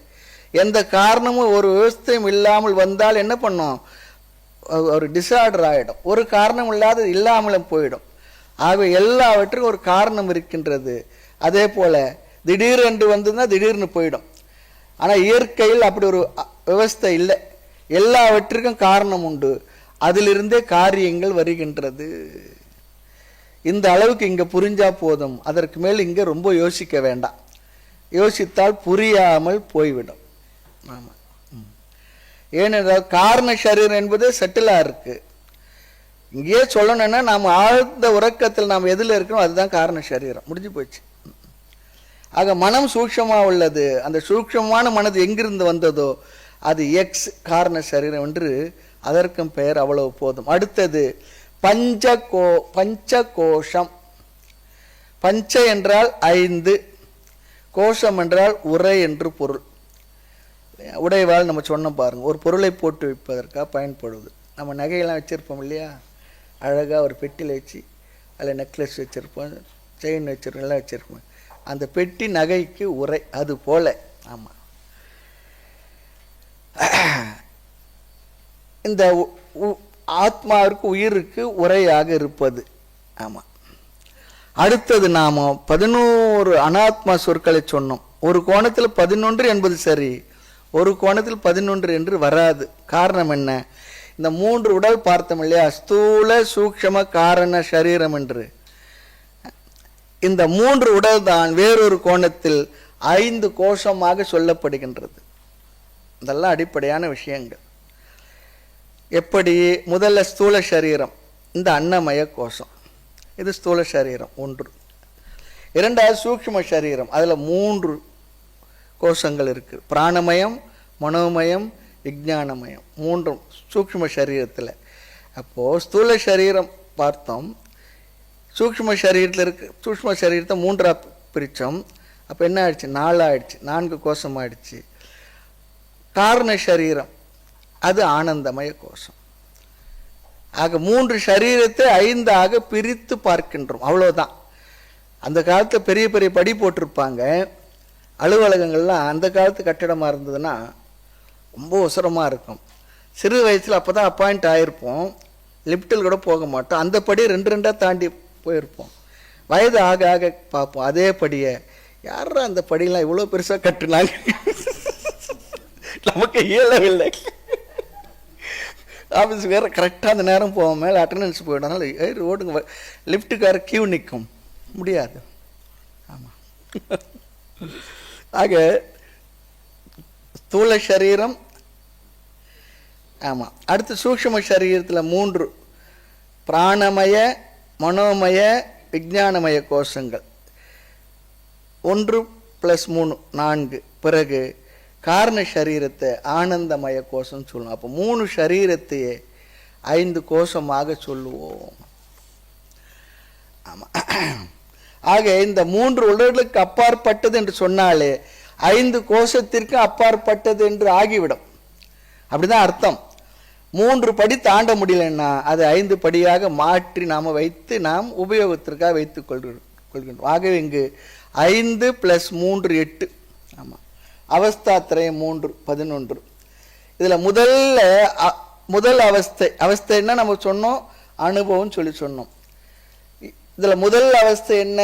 எந்த காரணமும் ஒரு விவஸ்தையும் இல்லாமல் வந்தால் என்ன பண்ணும்? ஒரு டிசார்டர் ஆகிடும். ஒரு காரணம் இல்லாத இல்லாமலும் போயிடும். ஆகவே எல்லாவற்றுக்கும் ஒரு காரணம் இருக்கின்றது. அதே போல திடீரென்று வந்ததுன்னா திடீர்னு போயிடும். ஆனால் இயற்கையில் அப்படி ஒரு விவஸ்தை இல்லை. எல்லாவற்றுக்கும் காரணம் உண்டு, அதிலிருந்தே காரியங்கள் வருகின்றது. இந்த அளவுக்கு இங்கே புரிஞ்சா போதும், அதற்கு மேல் இங்கே ரொம்ப யோசிக்க வேண்டாம். யோசித்தால் புரியாமல் போய்விடும். ஆமாம், ஏனென்றால் காரண சரீரம் என்பது செட்டிலாக இருக்கு. இங்கேயே சொல்லணும்னா நாம் ஆழ்ந்த உறக்கத்தில் நாம் எதில் இருக்கிறோம் அதுதான் காரண சரீரம். முடிஞ்சு போச்சு. ஆக மனம் சூக்ஷமாக உள்ளது. அந்த சூக்ஷமான மனது எங்கிருந்து வந்ததோ அது எக்ஸ் காரண சரீரம் என்று அதற்கும் பெயர், அவ்வளவு போதும். அடுத்தது பஞ்சகோஷம். பஞ்ச என்றால் 5, கோஷம் என்றால் உரை என்று பொருள். உடைவாள் நம்ம சொன்னோம் பாருங்க, ஒரு பொருளை போட்டு வைப்பதற்காக பயன்படுவது. நம்ம நகையெல்லாம் வச்சுருப்போம் இல்லையா, அழகாக ஒரு பெட்டியில் வச்சு அதில் நெக்லஸ் வச்சுருப்போம், செயின் வச்சுருப்போம், எல்லாம் வச்சுருப்போம். அந்த பெட்டி நகைக்கு உரை, அது போல. ஆமாம், இந்த ஆத்மாவிற்கு உயிருக்கு உரையாக இருப்பது. ஆமாம். அடுத்தது நாம் 11 அனாத்மா சொற்களை சொன்னோம். ஒரு கோணத்தில் 11 என்பது சரி, ஒரு கோணத்தில் 11 என்று வராது. காரணம் என்ன? இந்த 3 உடல் பார்த்தோம் இல்லையா, ஸ்தூல சூக்ஷம காரண சரீரம் என்று. இந்த 3 உடல் தான் வேறொரு கோணத்தில் 5 கோஷமாக சொல்லப்படுகின்றது. இதெல்லாம் அடிப்படையான விஷயங்கள். எப்படி? முதல்ல ஸ்தூல சரீரம், இந்த அன்னமய கோஷம், இது ஸ்தூல சரீரம் 1. இரண்டாவது சூக்ஷ்ம சரீரம், அதில் 3 கோஷங்கள் இருக்குது. பிராணமயம், மனோமயம், விஞ்ஞானமயம், 3 சூக்ஷ்ம சரீரத்தில். அப்போது ஸ்தூல சரீரம் பார்த்தோம், சூக்ஷ்ம சரீரத்தில் இருக்கு. சூக்ஷ்ம சரீரத்தை 3ஆக பிரித்தோம். அப்போ என்ன ஆயிடுச்சு? 4 ஆயிடுச்சு, 4 கோஷம் ஆயிடுச்சு. காரண சரீரம் அது ஆனந்தமய கோஷம். ஆக 3 சரீரத்தை 5ஆக பிரித்து பார்க்கின்றோம், அவ்வளோதான். அந்த காலத்தில் பெரிய பெரிய படி போட்டிருப்பாங்க அலுவலகங்கள்லாம். அந்த காலத்து கட்டிடமாக இருந்ததுன்னா ரொம்ப உசரமாக இருக்கும். சிறு வயசில் அப்போ தான் அப்பாயிண்ட் ஆகிருப்போம், லிஃப்ட்டில் கூட போக மாட்டோம். அந்த படி 2 தாண்டி போயிருப்போம். வயது ஆக ஆக பார்ப்போம் அதே படியை, யாரா அந்த படியெல்லாம் இவ்வளோ பெருசாக கட்டுனாங்க, நமக்கு இயலவில்லை. ஆஃபீஸுக்கு வேறு கரெக்டாக அந்த நேரம் போவோம், மேலே அட்டண்டன்ஸ் போயிடனால ரோடுங்க லிஃப்ட்டுக்கார கியூ நிற்கும் முடியாது. ஆமாம். ஆக ஸ்தூல சரீரம். ஆமாம். அடுத்து சூக்ஷ்ம சரீரத்தில் 3 பிராணமய, மனோமய, விஞ்ஞானமய கோஷங்கள். 1 + 3 4. பிறகு காரண சரீரத்தை ஆனந்தமய கோஷம் சொல்லுவோம். அப்போ 3 சரீரத்தையே 5 கோஷமாக சொல்லுவோம். ஆமாம். ஆக இந்த 3 உடலுக்கு அப்பாற்பட்டது என்று சொன்னாலே 5 கோஷத்திற்கு அப்பாற்பட்டது என்று ஆகிவிடும். அப்படிதான் அர்த்தம். 3 படி தாண்ட முடியலன்னா அது 5 படியாக மாற்றி நாம் வைத்து நாம் உபயோகத்திற்காக வைத்துக் கொள்கின்றோம். ஆகவே இங்கு 5 + 3 8. ஆமாம். அவஸ்தாத்திரயம் 3 11. இதில் முதல் அவஸ்தைன்னா நம்ம சொன்னோம் அனுபவம் சொல்லி சொன்னோம். இதில் முதல் அவஸ்தை என்ன?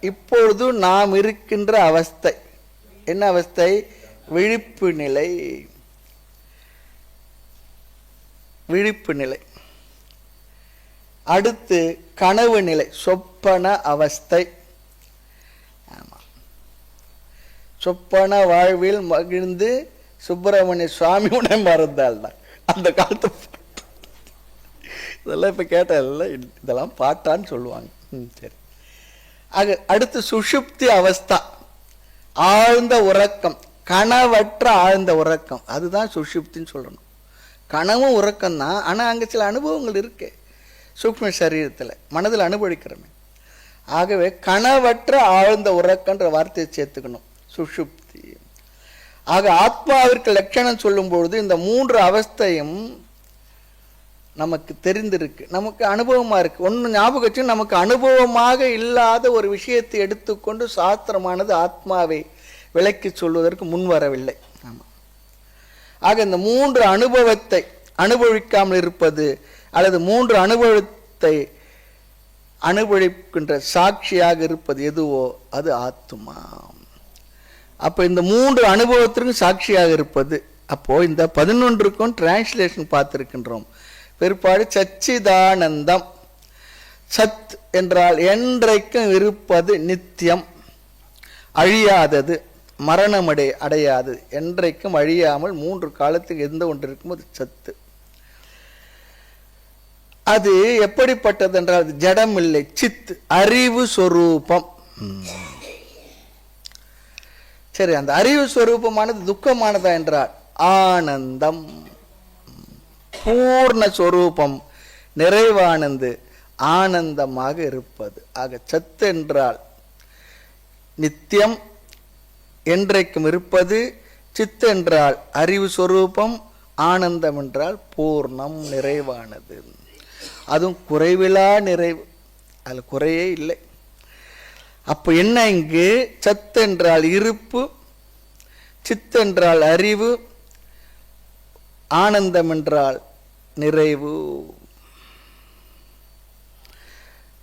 இப்பொழுது நாம் இருக்கின்ற அவஸ்தை என்ன அவஸ்தை? விழிப்பு நிலை. விழிப்பு நிலை. அடுத்து கனவு நிலை, சொப்பன அவஸ்தை. ஆமாம். சொப்பன வாழ்வில் மகிழ்ந்து சுப்பிரமணிய சுவாமி உடனே மறந்தாள் தான் அந்த காலத்து. இதெல்லாம் இப்போ கேட்டால இதெல்லாம் பாட்டான்னு சொல்லுவாங்க. சரி. ஆக அடுத்து சுஷுப்தி அவஸ்தா, ஆழ்ந்த உறக்கம், கனவற்ற ஆழ்ந்த உறக்கம். அதுதான் சுஷுப்தின்னு சொல்லணும். கனவும் உறக்கம்தான், ஆனால் அங்கே சில அனுபவங்கள் இருக்கு சூக்ஷ்ம சரீரத்தில், மனதில் அனுபவிக்கிறோமே. ஆகவே கனவற்ற ஆழ்ந்த உறக்கன்ற வார்த்தையை சேர்த்துக்கணும், சுஷுப்தி. ஆக ஆத்மாவிற்கு லட்சணம் சொல்லும்பொழுது இந்த 3 அவஸ்தையும் நமக்கு தெரிந்திருக்கு, நமக்கு அனுபவமாக இருக்குது. ஒன்று ஞாபகம் வச்சு, நமக்கு அனுபவமாக இல்லாத ஒரு விஷயத்தை எடுத்துக்கொண்டு சாஸ்திரமானது ஆத்மாவை விளக்கி சொல்வதற்கு முன் வரவில்லை. ஆமாம். ஆக இந்த 3 அனுபவத்தை அனுபவிக்காமல் இருப்பது அல்லது 3 அனுபவத்தை அனுபவிக்கின்ற சாட்சியாக இருப்பது எதுவோ அது ஆத்மா. அப்போ இந்த 3 அனுபவத்திற்கும் சாட்சியாக இருப்பது. அப்போது இந்த 11க்கும் டிரான்ஸ்லேஷன் பார்த்துருக்கின்றோம். பிற்பாடு சச்சிதானந்தம். சத் என்றால் என்றைக்கும் இருப்பது, நித்தியம், அழியாதது, மரணம் அடையாதது, என்றைக்கும் அழியாமல் 3 காலத்துக்கு எந்த ஒன்று இருக்கும்போது சத்து. அது எப்படிப்பட்டது என்றால் ஜடம் இல்லை, சித், அறிவு சொரூபம். சரி, அந்த அறிவு ஸ்வரூபமானது துக்கமானதா என்றால் ஆனந்தம், பூர்ண ஸ்வரூபம், நிறைவானது, ஆனந்தமாக இருப்பது. ஆக சத்து என்றால் நித்தியம், என்றைக்கும் இருப்பது. சித்து என்றால் அறிவு ஸ்வரூபம், ஆனந்தம் என்றால் பூர்ணம், நிறைவானது. அதுவும் குறைவிலா நிறைவு, அதில் குறையே இல்லை. அப்போ என்ன, இங்கு சத்து என்றால் இருப்பு, சித்து என்றால் அறிவு, ஆனந்தம் என்றால் நிறைவு.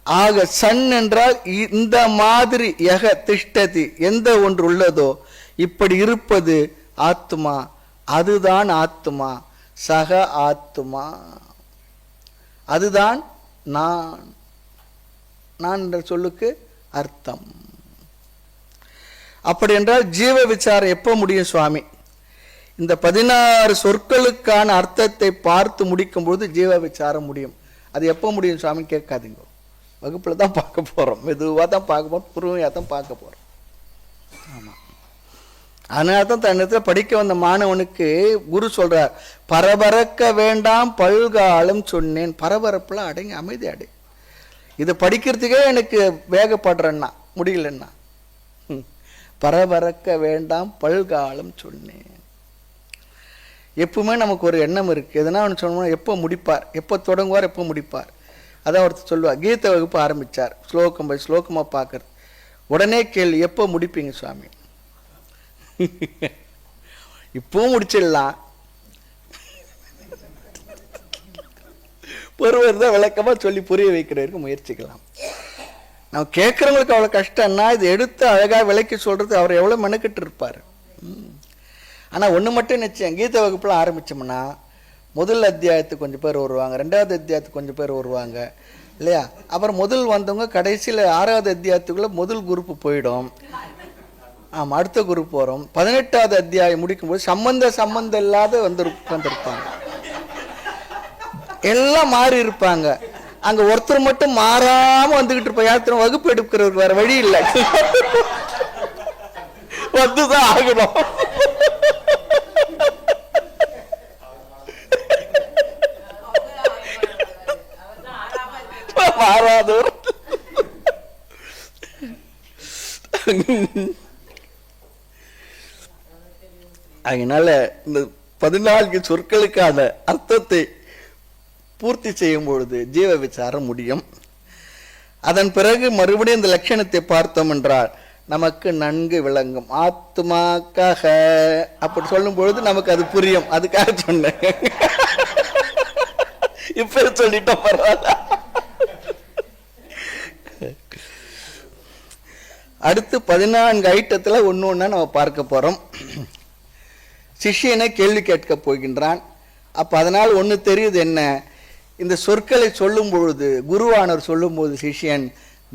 ஆக சன் என்றால் இந்த மாதிரி யக திஷ்டதி, எந்த ஒன்று உள்ளதோ இப்படி இருப்பது ஆத்மா, அதுதான் ஆத்மா. சக ஆத்மா, அதுதான் நான். நான் என்ற சொல்லுக்கு அர்த்தம். அப்படி என்றால் ஜீவ விசாரம் எப்போ முடியும் சுவாமி? இந்த 16 சொற்களுக்கான அர்த்தத்தை பார்த்து முடிக்கும் பொழுது ஜீவ விசாரம் முடியும். அது எப்போ முடியும் சுவாமி கேட்காதீங்க, வகுப்புல தான் பார்க்க போறோம், மெதுவாக தான் பார்க்க போறோம், பொறுமையாக தான் பார்க்க போறோம். ஆமாம், அதனால தான் தன்னிடத்தில் படிக்க வந்த மாணவனுக்கு குரு சொல்றார், பரபரக்க வேண்டாம் பல்காலம் சொன்னேன். பரபரப்புல அடங்கி அமைதி அடை. இதை படிக்கிறதுக்கே எனக்கு வேகப்படுறேன்னா முடியலன்னா, பரபரக்க வேண்டாம் பல்காலம் சொன்னேன். எப்பவுமே நமக்கு ஒரு எண்ணம் இருக்கு, எதனா ஒன்று சொன்னோம்னா எப்போ முடிப்பார், எப்போ தொடங்குவார், எப்போ முடிப்பார். அதான் ஒருத்தர் சொல்லுவார், கீத வகுப்பு ஆரம்பிச்சார், ஸ்லோகம் பை ஸ்லோகமாக பார்க்கறது. உடனே கேள்வி, எப்போ முடிப்பீங்க சுவாமி? இப்பவும் முடிச்சிடலாம், ஒருவர் தான் விளக்கமாக சொல்லி புரிய வைக்கிறதுக்கு முயற்சிக்கலாம். நம்ம கேட்குறவங்களுக்கு அவ்வளோ கஷ்டம்னா இது எடுத்து அழகாக விளக்கி சொல்கிறது அவர் எவ்வளோ மெனக்கிட்டு இருப்பார். ஆனால் ஒன்று மட்டும் நிச்சயம், கீத வகுப்புலாம் ஆரம்பித்தோம்னா முதல் அத்தியாயத்துக்கு கொஞ்சம் பேர் வருவாங்க, 2வது அத்தியாயத்துக்கு கொஞ்சம் பேர் வருவாங்க இல்லையா? அப்புறம் முதல் வந்தவங்க கடைசியில் 6வது அத்தியாயத்துக்குள்ளே முதல் குரூப்பு போயிடும். ஆமாம், அடுத்த குரூப் வரும். 18வது அத்தியாயம் முடிக்கும்போது சம்பந்தம் இல்லாத வந்திருப்பாங்க, எல்லாம் மாறி இருப்பாங்க. அங்க ஒருத்தர் மட்டும் மாறாம வந்துகிட்டு இருப்ப, யாத்திரம் வகுப்பு எடுக்கிறவருக்கு வேற வழி இல்லை, வந்துதான் ஆகணும். மாறாதவர். அதனால இந்த 14 சொற்களுக்கான அர்த்தத்தை பூர்த்தி செய்யும் பொழுது ஜீவ விசாரம் முடியும். அதன் பிறகு மறுபடியும் இந்த லட்சணத்தை பார்த்தோம் என்றால் நமக்கு நன்கு விளங்கும். ஆத்மாக்காக அப்படி சொல்லும் பொழுது நமக்கு அது புரியும். அதுக்காக சொன்னேன், இப்ப சொல்லிட்டோம், பரவாயில்ல. அடுத்து 14 ஐட்டத்துல ஒன்று ஒன்றா நம்ம பார்க்க போறோம். சிஷ்யனை கேள்வி கேட்க போகின்றான். அப்ப அதனால் ஒன்று தெரியுது, என்ன, இந்த சொற்களை சொல்லும் பொழுது குருவானவர் சொல்லும் போது சிஷ்யன்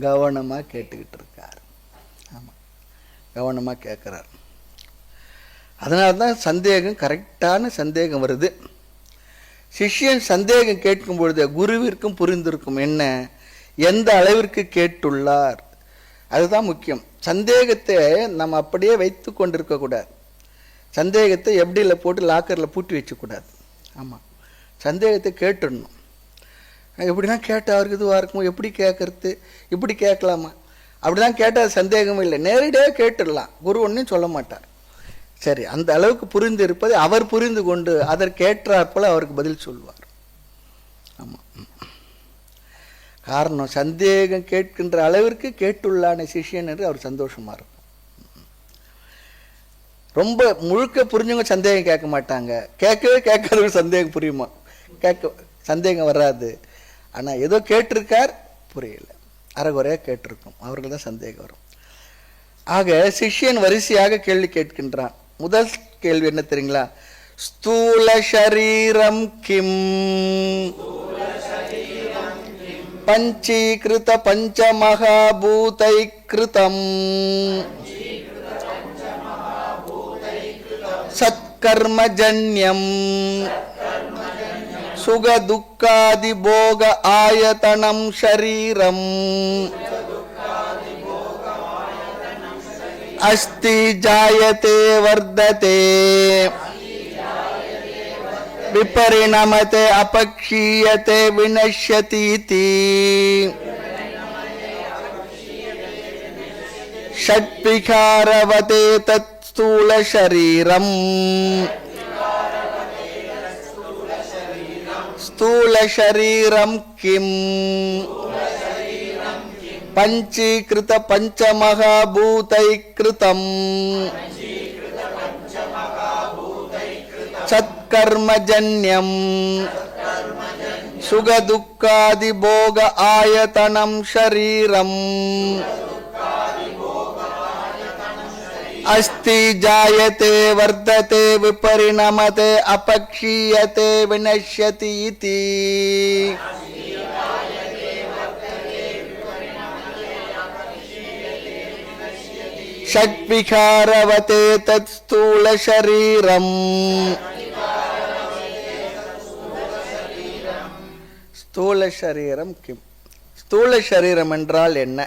கவனமா கேட்டுக்கிட்டு இருக்கார். ஆமா, கவனமா கேட்கிறார். அதனால்தான் சந்தேகம், கரெக்டான சந்தேகம் வருது. சிஷ்யன் சந்தேகம் கேட்கும் பொழுது குருவிற்கும் புரிந்திருக்கும், என்ன, எந்த அளவிற்கு கேட்டுள்ளார், அதுதான் முக்கியம். சந்தேகத்தை நம்ம அப்படியே வைத்து கொண்டிருக்க கூடாது. சந்தேகத்தை எப்படியில் போட்டு லாக்கரில் பூட்டி வச்சக்கூடாது. ஆமாம், சந்தேகத்தை கேட்டுடணும். எப்படின்னா கேட்டால் அவருக்கு இதுவாக இருக்குமோ, எப்படி கேட்கறது, இப்படி கேட்கலாமா, அப்படிதான் கேட்டால் சந்தேகமும் இல்லை, நேரடியாக கேட்டுடலாம், குரு ஒன்றும் சொல்ல மாட்டார். சரி, அந்த அளவுக்கு புரிந்து இருப்பதை அவர் புரிந்து கொண்டு அதற்கேற்றாற்போல் அவருக்கு பதில் சொல்வார். ஆமாம், காரணம் சந்தேகம் கேட்கின்ற அளவிற்கு கேட்டுள்ளான சிஷ்யன் என்று அவர் சந்தோஷமா இருக்கும். ரொம்ப முழுக்க புரிஞ்சவங்க சந்தேகம் கேட்க மாட்டாங்க, கேட்காதவங்க சந்தேகம் புரியுமா, சந்தேகம் வராது. ஆனால் ஏதோ கேட்டிருக்கார், புரியல, அரைகுறையாக கேட்டிருக்கும், அவர்கள் தான் சந்தேகம் வரும். ஆக சிஷ்யன் வரிசையாக கேள்வி கேட்கின்றான். முதல் கேள்வி என்ன தெரியுங்களா? ஸ்தூல ஷரீரம் கிம் பஞ்சீகிருத பஞ்சமகாபூதை கிருதம் சத்கர்மஜன்யம் சுக துக்காதி போக ஆயதனம் ஷரீரம் अस्ति जायते वर्धते विपरिणमते अपक्षीयते विनश्यति इति षट्विकारवते तत् स्थूल शरीरम् स्थूल शरीरं किम् पंचीकृत पंचमहाभूतैकृतम् सत्कर्मजन्यम् सुखदुःखादि भोग आयतनं शरीरम् अस्ति जायते वर्धते विपरिणमते अपक्षीयते विनश्यति इति षट्विकारवते तत् स्थूल शरीरम् ஸ்தூல சரீரம் கிம்? ஸ்தூல சரீரம் என்றால் என்ன?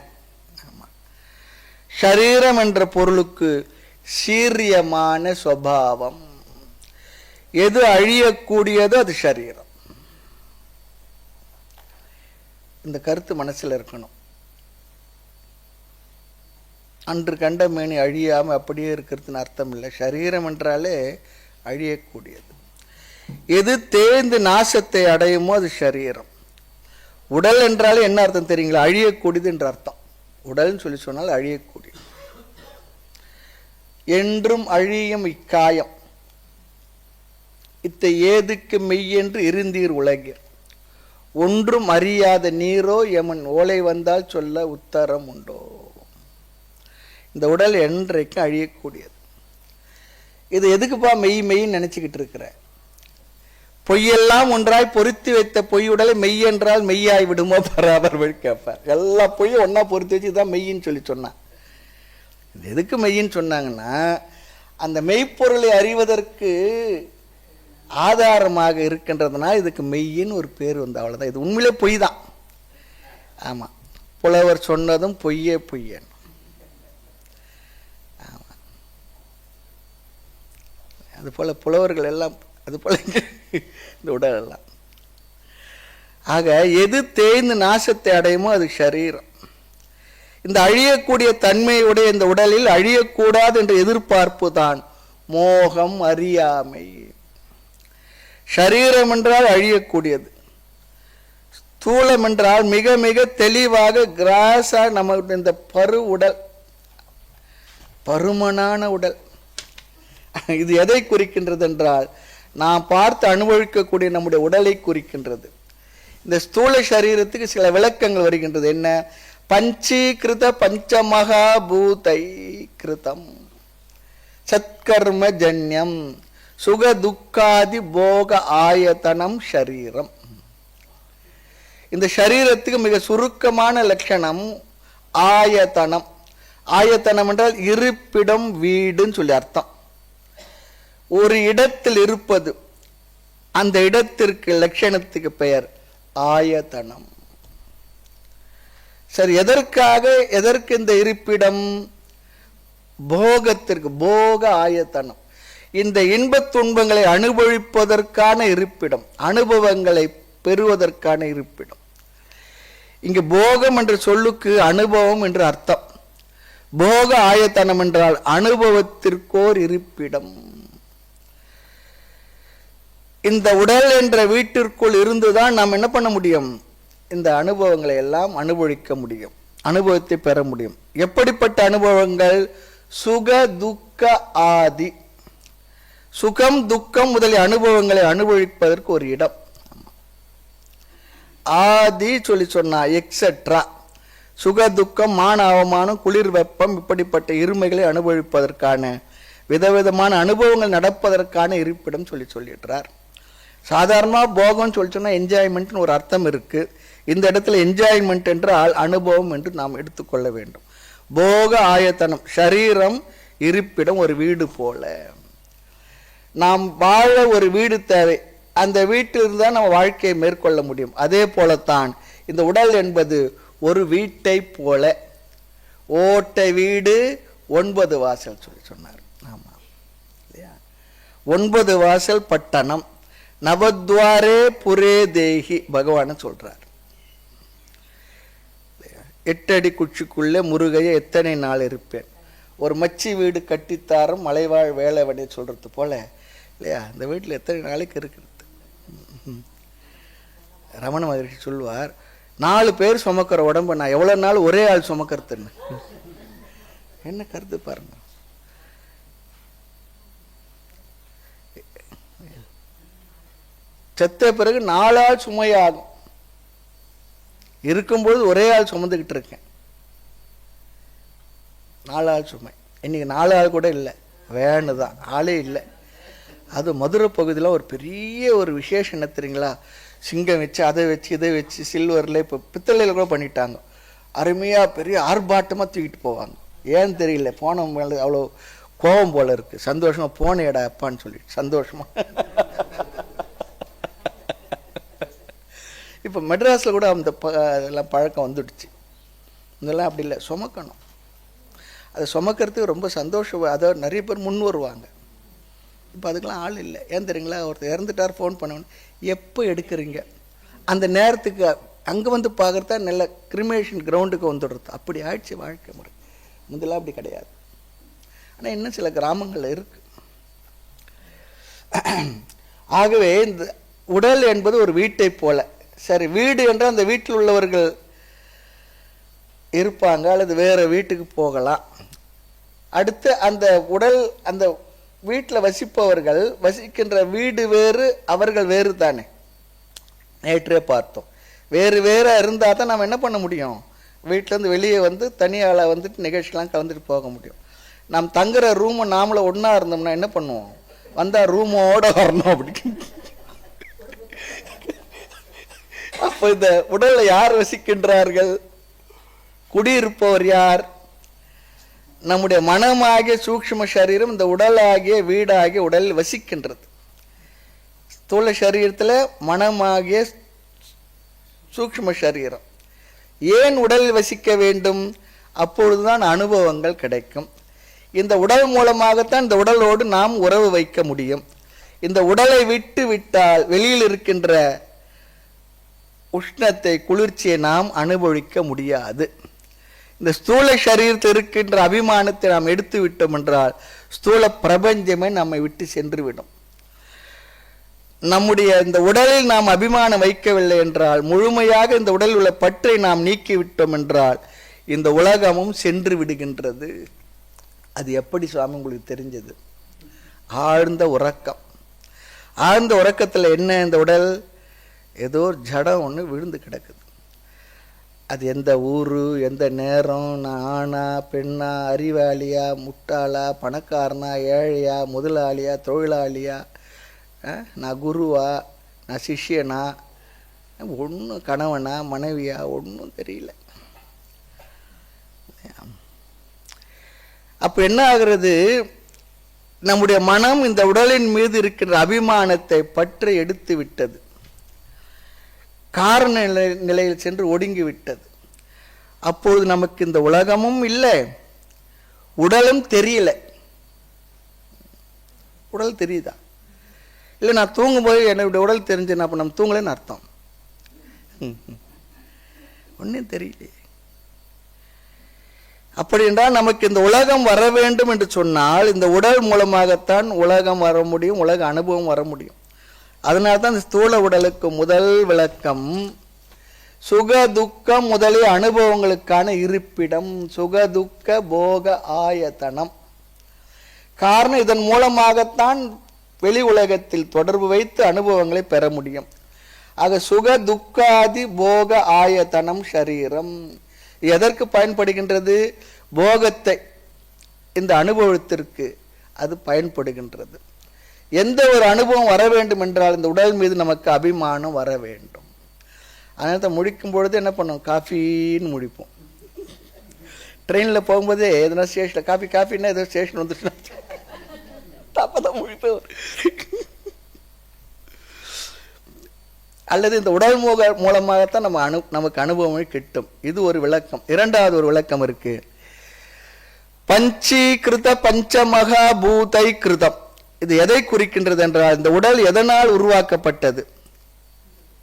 ஷரீரம் என்ற பொருளுக்கு சீரியமான சுபாவம். எது அழியக்கூடியதோ அது ஷரீரம். இந்த கருத்து மனசில் இருக்கணும். அன்று கண்ட மேனி அழியாம அப்படியே இருக்கிறதுன்னு அர்த்தம் இல்லை. ஷரீரம் என்றாலே அழியக்கூடியது. எது தேய்ந்து நாசத்தை அடையுமோ அது ஷரீரம். உடல் என்றாலே என்ன அர்த்தம் தெரியுங்களா? அழியக்கூடியது என்ற அர்த்தம். உடல்னு சொல்லி சொன்னால் அழியக்கூடியது. என்றும் அழியும் இக்காயம் இத்தை ஏதுக்கு மெய்யென்று இருந்தீர் உலகில் ஒன்றும் அறியாத நீரோ எமன் ஓலை வந்தால் சொல்ல உத்தரம் உண்டோ. இந்த உடல் என்றைக்கும் அழியக்கூடியது. இது எதுக்குப்பா மெய் மெய்ன்னு நினைச்சுக்கிட்டு இருக்கிற? பொய்யெல்லாம் ஒன்றாய் பொருத்தி வைத்த பொய் உடலை மெய் என்றால் மெய்யாய் விடுமோ பராபர் கேட்பார். எல்லா பொய்யும் ஒன்னா பொருத்தி வச்சு தான் மெய்யின்னு சொல்லி சொன்னான். இது எதுக்கு மெய்யின்னு சொன்னாங்கன்னா, அந்த மெய்ப்பொருளை அறிவதற்கு ஆதாரமாக இருக்கின்றதுனால இதுக்கு மெய்யின்னு ஒரு பேர் வந்து, அவ்வளோதான். இது உண்மையிலே பொய் தான். ஆமாம், புலவர் சொன்னதும் பொய்யே பொய்யன். ஆமாம், அதுபோல் புலவர்கள் எல்லாம் அதுபோல இந்த உடல் எல்லாம். ஆக எது தேய்ந்து நாசத்தை அடையுமோ அது ஷரீரம். இந்த அழியக்கூடிய தன்மையுடைய இந்த உடலில் அழியக்கூடாது என்ற எதிர்பார்ப்பு தான் மோகம், அறியாமை. ஷரீரம் என்றால் அழியக்கூடியது. ஸ்தூலம் என்றால் மிக மிக தெளிவாக கிராஸா நம்ம இந்த பரு உடல், பருமனான உடல். இது எதை குறிக்கின்றது என்றால் நாம் பார்த்து அனுபவிக்கக்கூடிய நம்முடைய உடலை குறிக்கின்றது. இந்த ஸ்தூல சரீரத்துக்கு சில விளக்கங்கள் வருகின்றது. என்ன? பஞ்சீகிருத பஞ்சமகாபூதை கிருதம் சத்கர்ம ஜன்யம் சுக துக்காதி போக ஆயத்தனம் ஷரீரம். இந்த சரீரத்துக்கு மிக சுருக்கமான லட்சணம் ஆயத்தனம். ஆயத்தனம் என்றால் இருப்பிடம், வீடுன்னு சொல்லி அர்த்தம். ஒரு இடத்தில் இருப்பது, அந்த இடத்திற்கு லட்சணத்துக்கு பெயர் ஆயத்தனம். சரி, எதற்கு இந்த இருப்பிடம்? போகத்திற்கு, போக ஆயத்தனம். இந்த இன்பத் துன்பங்களை அனுபவிப்பதற்கான இருப்பிடம், அனுபவங்களை பெறுவதற்கான இருப்பிடம். இங்கு போகம் என்ற சொல்லுக்கு அனுபவம் என்று அர்த்தம். போக ஆயத்தனம் என்றால் அனுபவத்திற்கோர் இருப்பிடம். இந்த உடல் என்ற வீட்டிற்குள் இருந்துதான் நாம் என்ன பண்ண முடியும்? இந்த அனுபவங்களை எல்லாம் அனுபவிக்க முடியும், அனுபவத்தை பெற முடியும். எப்படிப்பட்ட அனுபவங்கள்? சுக துக்க ஆதி. சுகம் துக்கம் முதலிய அனுபவங்களை அனுபவிப்பதற்கு ஒரு இடம். ஆதி சொல்லி சொன்னா எக்ஸெட்ரா. சுக துக்கம், மான அவமானம், குளிர் வெப்பம், இப்படிப்பட்ட இருமைகளை அனுபவிப்பதற்கான விதவிதமான அனுபவங்கள் நடப்பதற்கான இருப்பிடம் சொல்லிடுறார். சாதாரணமாக போகம்னு சொல்லி சொன்னால் என்ஜாய்மெண்ட்னு ஒரு அர்த்தம் இருக்குது. இந்த இடத்துல என்ஜாய்மெண்ட் என்றால் அனுபவம் என்று நாம் எடுத்துக்கொள்ள வேண்டும். போக ஆயத்தனம், ஷரீரம் இருப்பிடம், ஒரு வீடு போல. நாம் வாழ ஒரு வீடு தேவை. அந்த வீட்டிலிருந்து தான் நம்ம வாழ்க்கையை மேற்கொள்ள முடியும். அதே போலத்தான் இந்த உடல் என்பது ஒரு வீட்டை போல. ஓட்டை வீடு 9 வாசல் சொன்னார். ஆமா இல்லையா? 9 வாசல் பட்டணம். நவத்வாரே புரே தேகி பகவான் சொல்றார். 8 அடி குச்சிக்குள்ளே முருகைய எத்தனை நாள் இருப்பேன். ஒரு மச்சி வீடு கட்டித்தாரும் மலைவாழ் வேலைவனை சொல்றது போல இல்லையா? இந்த வீட்டில் எத்தனை நாளைக்கு இருக்கிறது. ரமண மகரிஷி சொல்லுவார், 4 பேர் சுமக்கிற உடம்பு நான் எவ்வளவு நாள் ஒரே ஆள் சுமக்கிறதுன்னு. என்ன கருத்து பாருங்க. செத்த பிறகு 4 ஆள் சுமையாகும். இருக்கும்போது ஒரே ஆள் சுமந்துக்கிட்டு இருக்கேன். 4 ஆள் சுமை. இன்னைக்கு 4 ஆள் கூட இல்லை, வேன்னு தான், ஆளே இல்லை. அது மதுரை பகுதியில் ஒரு பெரிய ஒரு விசேஷம் என்ன தெரியுங்களா? சிங்கம் வச்சு அதை வச்சு இதை வச்சு சில்வரில் இப்போ பித்தளையில் கூட பண்ணிட்டாங்க. அருமையாக பெரிய ஆர்ப்பாட்டமாக தூக்கிட்டு போவாங்க. ஏன்னு தெரியல, போன மேலே அவ்வளோ கோபம் போல இருக்கு. சந்தோஷமாக போனேடா அப்பான்னு சொல்லிட்டு சந்தோஷமா. இப்போ மெட்ராஸில் கூட அந்த இதெல்லாம் பழக்கம் வந்துடுச்சு. இதெல்லாம் அப்படி இல்லை, சுமக்கணும். அதை சுமக்கிறதுக்கு ரொம்ப சந்தோஷம். அதை நிறைய பேர் முன் வருவாங்க. இப்போ அதுக்கெல்லாம் ஆள் இல்லை. ஏன் தெரியுங்களா? ஒருத்தர் இறந்துட்டார், ஃபோன் பண்ணவொன்னு எப்போ எடுக்கிறீங்க, அந்த நேரத்துக்கு அங்கே வந்து பார்க்குறதா நல்ல கிரிமேஷன் கிரவுண்டுக்கு வந்துடுறது. அப்படி ஆயிடுச்சு வாழ்க்கை முறை. முதல்ல அப்படி கிடையாது. ஆனால் இன்னும் சில கிராமங்கள் இருக்கு. ஆகவே இந்த உடல் என்பது ஒரு வீட்டை போல. சரி, வீடு என்றால் அந்த வீட்டில் உள்ளவர்கள் இருப்பாங்க, அல்லது வேறு வீட்டுக்கு போகலாம். அடுத்து அந்த உடல், அந்த வீட்டில் வசிப்பவர்கள் வசிக்கின்ற வீடு வேறு, அவர்கள் வேறு தானே. நேற்றே பார்த்தோம். வேறு வேற இருந்தால் தான் நம்ம என்ன பண்ண முடியும்? வீட்டிலேருந்து வெளியே வந்து தனியால் வந்துட்டு நிகழ்ச்சிலாம் கலந்துட்டு போக முடியும். நாம் தங்குற ரூமு நாமளும் ஒன்றா இருந்தோம்னா என்ன பண்ணுவோம்? வந்தால் ரூமோட வரணும் அப்படி. அப்போ இந்த உடலில் யார் வசிக்கின்றார்கள்? குடியிருப்பவர் யார்? நம்முடைய மனமாகிய சூக்ஷ்ம சரீரம் இந்த உடலாகிய வீடாகிய உடலில் வசிக்கின்றது. ஸ்தூல சரீரத்தில் மனமாகிய சூக்ஷ்ம சரீரம். ஏன் உடலில் வசிக்க வேண்டும்? அப்பொழுதுதான் அனுபவங்கள் கிடைக்கும். இந்த உடல் மூலமாகத்தான் இந்த உடலோடு நாம் உறவு வைக்க முடியும். இந்த உடலை விட்டு விட்டால் வெளியில் இருக்கின்ற உஷ்ணத்தை, குளிர்ச்சியை நாம் அனுபவிக்க முடியாது. இந்த ஸ்தூல சரீரத்தில் இருக்கின்ற அபிமானத்தை நாம் எடுத்து விட்டோம் என்றால் ஸ்தூல பிரபஞ்சமே நம்மை விட்டு சென்று விடும். நம்முடைய இந்த உடலில் நாம் அபிமானம் வைக்கவில்லை என்றால், முழுமையாக இந்த உடலில் உள்ள பற்றை நாம் நீக்கிவிட்டோம் என்றால் இந்த உலகமும் சென்று விடுகின்றது. அது எப்படி சுவாமி உங்களுக்கு தெரிஞ்சது? ஆழ்ந்த உறக்கம். ஆழ்ந்த உறக்கத்தில் என்ன? இந்த உடல் ஏதோ ஒரு ஜடம் ஒன்று விழுந்து கிடக்குது. அது எந்த ஊர், எந்த நேரம், நான் ஆணா பெண்ணா, அறிவாளியா முட்டாளா, பணக்காரனா ஏழையா, முதலாளியா தொழிலாளியா, நான் குருவா நான் சிஷ்யனா, ஒன்றும் கணவனா மனைவியா, ஒன்றும் தெரியல. அப்போ என்ன ஆகிறது? நம்முடைய மனம் இந்த உடலின் மீது இருக்கின்ற அபிமானத்தை பற்றி எடுத்து விட்டது. காரண நிலையில் சென்று ஒடுங்கி விட்டது. அப்பொழுது நமக்கு இந்த உலகமும் இல்லை, உடலும் தெரியல. உடல் தெரியுதா? இல்லை, நான் தூங்கும்போது என்னுடைய உடல் தெரிஞ்சுன்னா அப்போ நம்ம தூங்கலன்னு அர்த்தம். ஒன்றும் தெரியலையே. அப்படி என்றால் நமக்கு இந்த உலகம் வர வேண்டும் என்று சொன்னால் இந்த உடல் மூலமாகத்தான் உலகம் வர முடியும், உலக அனுபவம் வர முடியும். அதனால்தான் இந்த ஸ்தூல உடலுக்கு முதல் விளக்கம் சுக துக்கம் முதலிய அனுபவங்களுக்கான இருப்பிடம், சுக துக்க போக ஆயத்தனம். காரணம், இதன் மூலமாகத்தான் வெளி உலகத்தில் தொடர்பு வைத்து அனுபவங்களை பெற முடியும். ஆக சுக துக்காதி போக ஆயத்தனம் சரீரம். எதற்கு பயன்படுகின்றது? போகத்தை, இந்த அனுபவத்திற்கு அது பயன்படுகின்றது. எந்த ஒரு அனுபவம் வர வேண்டும் என்றால் இந்த உடல் மீது நமக்கு அபிமானம் வர வேண்டும். அதனால தான் முழிக்கும் பொழுது என்ன பண்ணுவோம்? காஃபின்னு முழிப்போம். ட்ரெயினில் போகும்போதே எதனா ஸ்டேஷனில் காஃபி காஃபின்னா ஏதோ ஸ்டேஷன் வந்துச்சுன்னா அப்பதான் முழிப்போம். அல்லது இந்த உடல் மூலமாகத்தான் நமக்கு அனுபவம் கிட்டும். இது ஒரு விளக்கம். இரண்டாவது ஒரு விளக்கம் இருக்கு. பஞ்சீகிருத பஞ்சமகா பூதை கிருதம். இது எதை குறிக்கின்றது என்றால் இந்த உடல் எதனால் உருவாக்கப்பட்டது?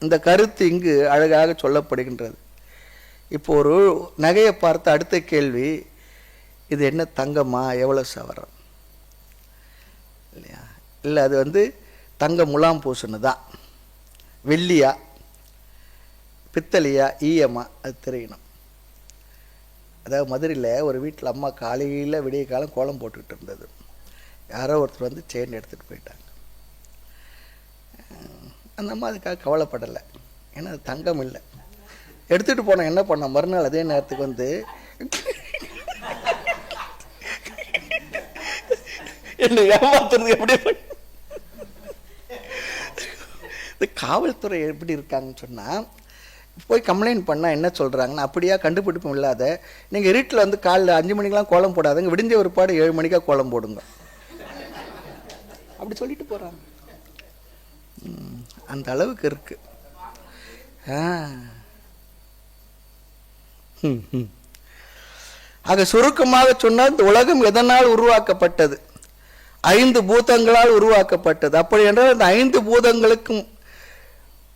இந்த கருத்து இங்கு அழகாக சொல்லப்படுகின்றது. இப்போ ஒரு நகையை பார்த்த அடுத்த கேள்வி, இது என்ன தங்கமா, எவ்வளவு சவரம் இல்லையா? இல்லை அது தங்க முலாம் பூசுன்னு தான், வெள்ளியா பித்தளையா ஈயமா, அது தெரியணும். அதாவது மதுரையில் ஒரு வீட்டில் அம்மா காலையில் விடிய காலம் கோலம் போட்டுக்கிட்டு இருந்தது. யாரோ ஒருத்தர் செயின் எடுத்துகிட்டு போயிட்டாங்க. அந்த அம்மா அதுக்காக கவலைப்படலை, ஏன்னா அது தங்கம் இல்லை. எடுத்துகிட்டு போனேன், என்ன பண்ண மறுநாள் அதே நேரத்துக்கு என்ன ஏமாத்துறது எப்படி? இந்த காவல்துறை எப்படி இருக்காங்கன்னு சொன்னால், போய் கம்ப்ளைண்ட் பண்ணால் என்ன சொல்கிறாங்கன்னா, அப்படியா கண்டுபிடிப்பும் இல்லாத நீங்கள் இருட்டில் காலைல 5 மணிக்கெலாம் கோலம் போடாதுங்க, விடிஞ்ச ஒரு பாடு 7 மணிக்காக கோலம் போடுங்க அப்படி சொல்லிட்டு போகிறாங்க. அந்த அளவுக்கு இருக்கு. ஆக சுருக்கமாக சொன்னால் இந்த உலகம் எதனால் உருவாக்கப்பட்டது? 5 பூதங்களால் உருவாக்கப்பட்டது. அப்படி என்றால் அந்த 5 பூதங்களுக்கும்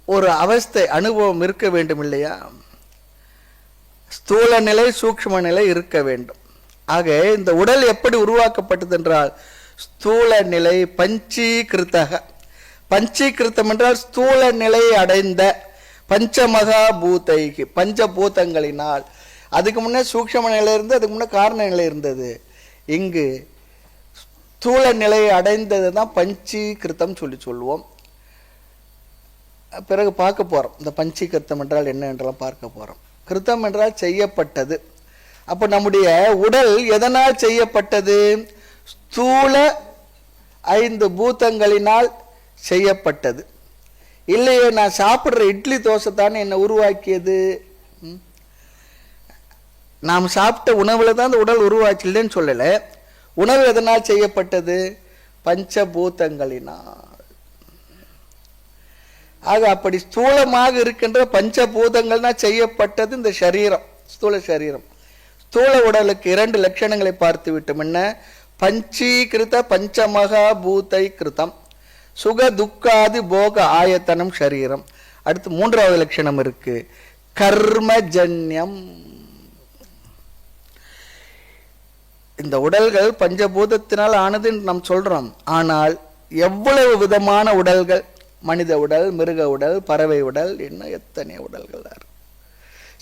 ஒரு அவஸ்தை அனுபவம் இருக்க வேண்டும் இல்லையா? ஸ்தூல நிலை சூக்ஷ்ம நிலை இருக்க வேண்டும். ஆக இந்த உடல் எப்படி உருவாக்கப்பட்டது என்றால் ஸ்தூல நிலை பஞ்சீகிருத்தக. பஞ்சீகிருத்தம் என்றால் ஸ்தூல நிலை அடைந்த பஞ்சமகா பூதைக்கு, பஞ்சபூதங்களினால். அதுக்கு முன்னே சூக்ஷ்ம நிலை இருந்தது, அதுக்கு முன்னே காரண நிலை இருந்தது. இங்கு ஸ்தூல நிலையை அடைந்தது தான் பஞ்சீகிருத்தம் சொல்லுவோம். பிறகு பார்க்க போகிறோம் இந்த பஞ்சீகிருத்தம் என்றால் என்ன என்றெல்லாம் பார்க்க போகிறோம். கிருத்தம் என்றால் செய்யப்பட்டது. அப்போ நம்முடைய உடல் எதனால் செய்யப்பட்டது? ஸ்தூல 5 பூதங்களினால் செய்யப்பட்டது. இல்லையே, நான் சாப்பிட்ற இட்லி தோசை தானே என்னை உருவாக்கியது. நாம் சாப்பிட்ட உணவில் தான் இந்த உடல் உருவாச்சு, இல்லைன்னு சொல்லலை. உணவு எதனால் செய்யப்பட்டது? பஞ்சபூதங்களினால். ஆக அப்படி ஸ்தூலமாக இருக்கின்ற பஞ்சபூதங்கள்னா செய்யப்பட்டது இந்த சரீரம், ஸ்தூல சரீரம். ஸ்தூல உடலுக்கு 2 லட்சணங்களை பார்த்து விட்டோம். என்ன? பஞ்சீகிருத பஞ்சமகா பூதை கிருதம், சுக துக்காதி போக ஆயத்தனம் சரீரம். அடுத்து 3வது லட்சணம் இருக்கு, கர்மஜன்யம். இந்த உடல்கள் பஞ்சபூதத்தினால் ஆனது நாம் சொல்றோம். ஆனால் எவ்வளவு விதமான உடல்கள், மனித உடல், மிருக உடல், பறவை உடல், இன்னும் எத்தனை உடல்கள்,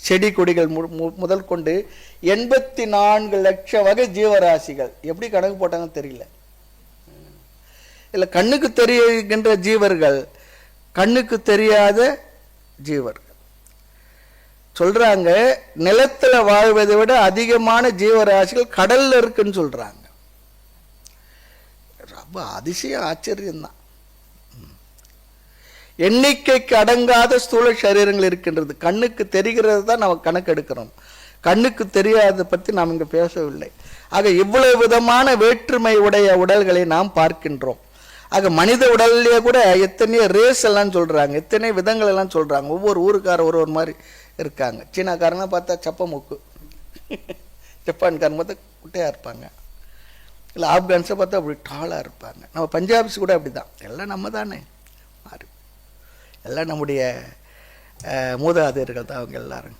செடி கொடிகள் முதல் கொண்டு 84 லட்சம் வகை ஜீவராசிகள். எப்படி கணக்கு போட்டாங்கன்னு தெரியல. இல்லை, கண்ணுக்கு தெரிகின்ற ஜீவர்கள், கண்ணுக்கு தெரியாத ஜீவர்கள். சொல்றாங்க நிலத்துல வாழ்வதை விட அதிகமான ஜீவராசிகள் கடல்ல இருக்குன்னு சொல்றாங்க. ரொம்ப அதிசயம், ஆச்சரியம்தான். எண்ணிக்கைக்கு அடங்காத ஸ்தூல சரீரங்கள் இருக்கின்றது. கண்ணுக்கு தெரிகிறது தான் நம்ம கணக்கு எடுக்கிறோம், கண்ணுக்கு தெரியாத பற்றி நாம் இங்கே பேசவில்லை. ஆக இவ்வளவு விதமான வேற்றுமை உடைய உடல்களை நாம் பார்க்கின்றோம். ஆக மனித உடல்லையே கூட எத்தனையோ ரேஸ் எல்லாம் சொல்றாங்க, எத்தனை விதங்கள் எல்லாம் சொல்றாங்க. ஒவ்வொரு ஊருக்கார ஒரு மாதிரி இருக்காங்க. சீனாக்காரங்க பார்த்தா சப்ப மூக்கு, ஜப்பான்காரங்க பார்த்தா குட்டையா இருப்பாங்க, இல்லை ஆப்கான்ஸை பார்த்தா அப்படி டாலா இருப்பாங்க. நம்ம பஞ்சாப்ஸ் கூட அப்படிதான். எல்லாம் நம்ம தானே, எல்லாம் நம்முடைய மூதாதையர்கள் தான் அவங்க எல்லாரும்.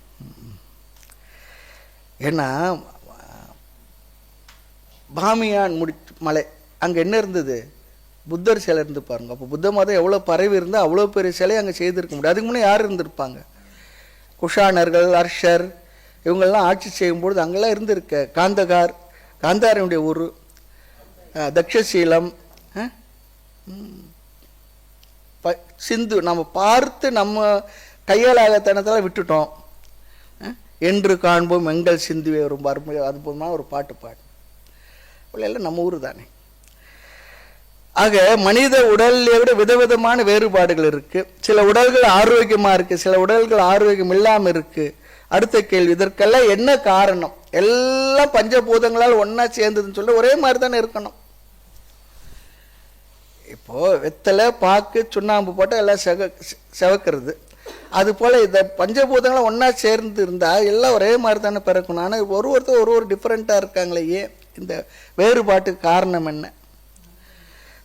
ஏன்னா பாமியான் மலை அங்கே என்ன இருந்தது? புத்தர் சிலை இருந்து பாருங்க. அப்போ புத்த மதம் எவ்வளோ பரவி இருந்தால் அவ்வளோ பெரிய சிலை அங்கே செய்திருக்க முடியாது. அதுக்கு முன்னே யார் இருந்திருப்பாங்க? குஷானர்கள், அர்ஷர், இவங்கெல்லாம் ஆட்சி செய்யும்பொழுது அங்கெல்லாம் இருந்திருக்க. காந்தகார், காந்தாரனுடைய ஊர், தக்ஷசீலம், சிந்து. நம்ம பார்த்து நம்ம கையாளாகத்தனத்தால் விட்டுட்டோம். என்று காண்போம் எங்கள் சிந்துவே ரொம்ப அற்புதமான ஒரு பாட்டு பாடு. எல்லாம் நம்ம ஊர் தானே. ஆக மனித உடல்ல விட விதவிதமான வேறுபாடுகள் இருக்கு. சில உடல்கள் ஆரோக்கியமா இருக்கு, சில உடல்கள் ஆரோக்கியம் இல்லாம இருக்கு. அடுத்த கேள்வி, இதற்கெல்லாம் என்ன காரணம்? எல்லாம் பஞ்சபூதங்களால் ஒன்னா சேர்ந்ததுன்னு சொல்ல ஒரே மாதிரி தானே இருக்கணும். இப்போ வெத்தலை, பாக்கு, சுண்ணாம்பு போட்டால் எல்லாம் செவக்கிறது. அது போல இந்த பஞ்சபூதங்களும் ஒன்னா சேர்ந்து இருந்தா எல்லாம் ஒரே மாதிரி தானே பிறக்கணும். ஆனால் ஒருத்தர் ஒரு டிஃப்ரெண்டா இருக்காங்களே, ஏன்? இந்த வேறுபாட்டுக்கு காரணம் என்ன?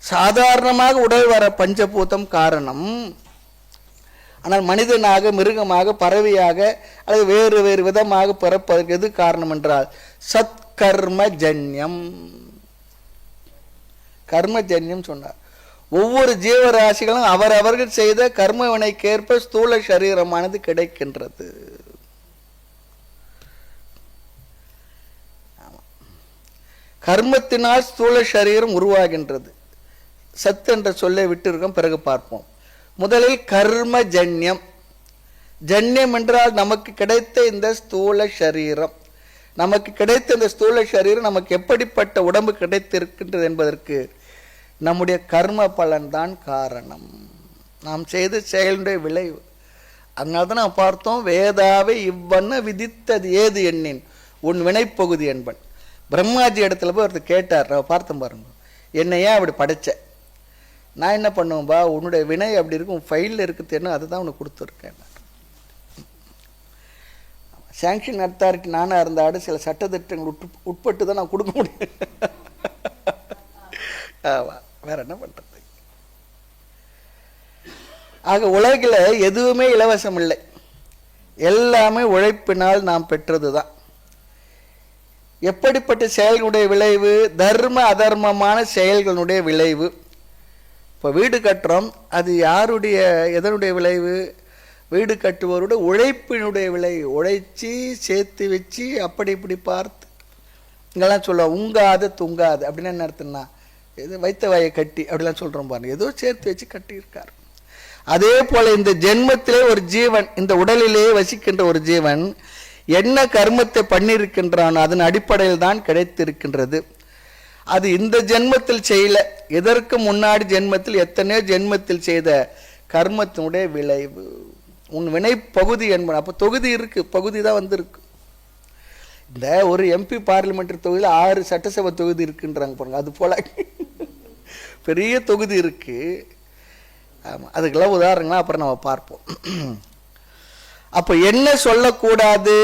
சாதாரணமாக உடல் வர பஞ்சபூதம் காரணம். ஆனால் மனிதனாக, மிருகமாக, பறவையாக அல்லது வேறு வேறு விதமாக பிறப்பதற்கு எது காரணம் என்றால் சத்கர்ம ஜன்யம். கர்மஜன்யம் சொன்னார். ஒவ்வொரு ஜீவராசிகளும் அவரவர்கள் செய்த கர்ம வினைக்கேற்ப ஸ்தூல சரீரமானது கிடைக்கின்றது. கர்மத்தினால் ஸ்தூல சரீரம் உருவாகின்றது. சத் என்ற சொல்லை விட்டு இருக்கோம், பிறகு பார்ப்போம். முதலில் கர்ம ஜன்யம். ஜன்யம் என்றால் நமக்கு கிடைத்த இந்த ஸ்தூல சரீரம். நமக்கு கிடைத்த இந்த ஸ்தூல சரீரம் நமக்கு எப்படிப்பட்ட உடம்பு கிடைத்திருக்கின்றது என்பதற்கு நம்முடைய கர்ம பலன்தான் காரணம். நாம் செய்த செயலுடைய விளைவு. அதனால தான் நாம் பார்த்தோம், வேதாவை இவ்வண்ண விதித்தது ஏது எண்ணின் உன் வினைப்பகுதி என்பன். பிரம்மாஜி இடத்துல போய் ஒருத்தர் கேட்டார், பார்த்தோம் பாருங்க, என்னை ஏன் அப்படி படைச்ச? நான் என்ன பண்ணுவேன்பா, உன்னுடைய வினை அப்படி இருக்கும், ஃபைலில் இருக்குதுன்னு அதை தான் உனக்கு கொடுத்துருக்கேன். சாங்ஷன் அத்தாரிட்டி நானாக இருந்தாடு சில சட்டத்திட்டங்கள் உட்பட்டு தான் நான் கொடுக்க முடியும். வேற என்ன பண்றது? ஆக உலகில் எதுவுமே இலவசம் இல்லை, எல்லாமே உழைப்பினால் நாம் பெற்றது தான். எப்படிப்பட்ட செயல்களுடைய விளைவு? தர்ம அதர்மமான செயல்களுடைய விளைவு. இப்போ வீடு கட்டுறோம், அது யாருடைய எதனுடைய விளைவு? வீடு கட்டுவோருடைய உழைப்பினுடைய விளைவு. உழைச்சி சேர்த்து வச்சு அப்படி இப்படி பார்த்து இங்கெல்லாம் சொல்லுவோம், உங்காது துங்காது அப்படின்னு என்ன அர்த்தம்னா, இது வைத்த வாயை கட்டி அப்படிலாம் சொல்கிறோம் பாருங்க, ஏதோ சேர்த்து வச்சு கட்டியிருக்கார். அதே போல இந்த ஜென்மத்திலே ஒரு ஜீவன், இந்த உடலிலே வசிக்கின்ற ஒரு ஜீவன் என்ன கர்மத்தை பண்ணியிருக்கின்றான் அதன் அடிப்படையில் தான் கிடைத்திருக்கின்றது. அது இந்த ஜென்மத்தில் செய்யல, எதற்கு முன்னாடி ஜென்மத்தில் எத்தனையோ ஜென்மத்தில் செய்த கர்மத்தினுடைய விளைவு. உன் வினை பகுதி என்பது. அப்போ தொகுதி இருக்கு, பகுதி தான் வந்திருக்கு. இந்த ஒரு எம்பி பார்லிமெண்ட் தொகுதியில் 6 சட்டசபை தொகுதி இருக்குன்றாங்க பாருங்க, அது போல பெரிய தொகுதி இருக்கு. ஆமாம், அதுக்கெல்லாம் உதாரணங்களாம் அப்புறம் நம்ம பார்ப்போம். அப்போ என்ன சொல்லக்கூடாது?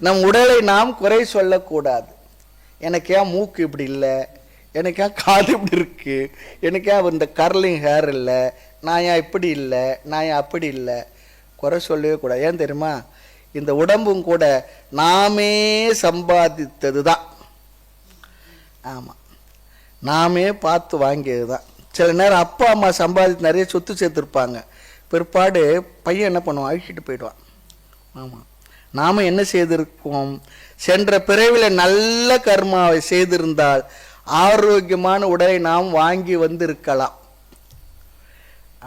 நம் உடலை நாம் குறை சொல்லக்கூடாது. எனக்கு ஏன் மூக்கு இப்படி இல்லை, எனக்கு ஏன் காது இப்படி இருக்கு, எனக்கு ஏன் இந்த கர்லிங் ஹேர் இல்லை, நான் ஏன் இப்படி இல்லை, நான் ஏன் அப்படி இல்லை, குறை சொல்லவே கூடாது. ஏன் தெரியுமா? இந்த உடம்பும் கூட நாமே சம்பாதித்தது தான். ஆமாம், நாமே பார்த்து வாங்கியது தான். சில நேரம் அப்பா அம்மா சம்பாதித்து நிறைய சொத்து சேர்த்துருப்பாங்க, பிற்பாடு பையன் என்ன பண்ணுவான், அழிச்சிட்டு போயிடுவான். ஆமாம், நாம் என்ன செய்திருக்கோம்? சென்ற பிறவியில் நல்ல கர்மாவை செய்திருந்தால் ஆரோக்கியமான உடலை நாம் வாங்கி வந்திருக்கலாம்.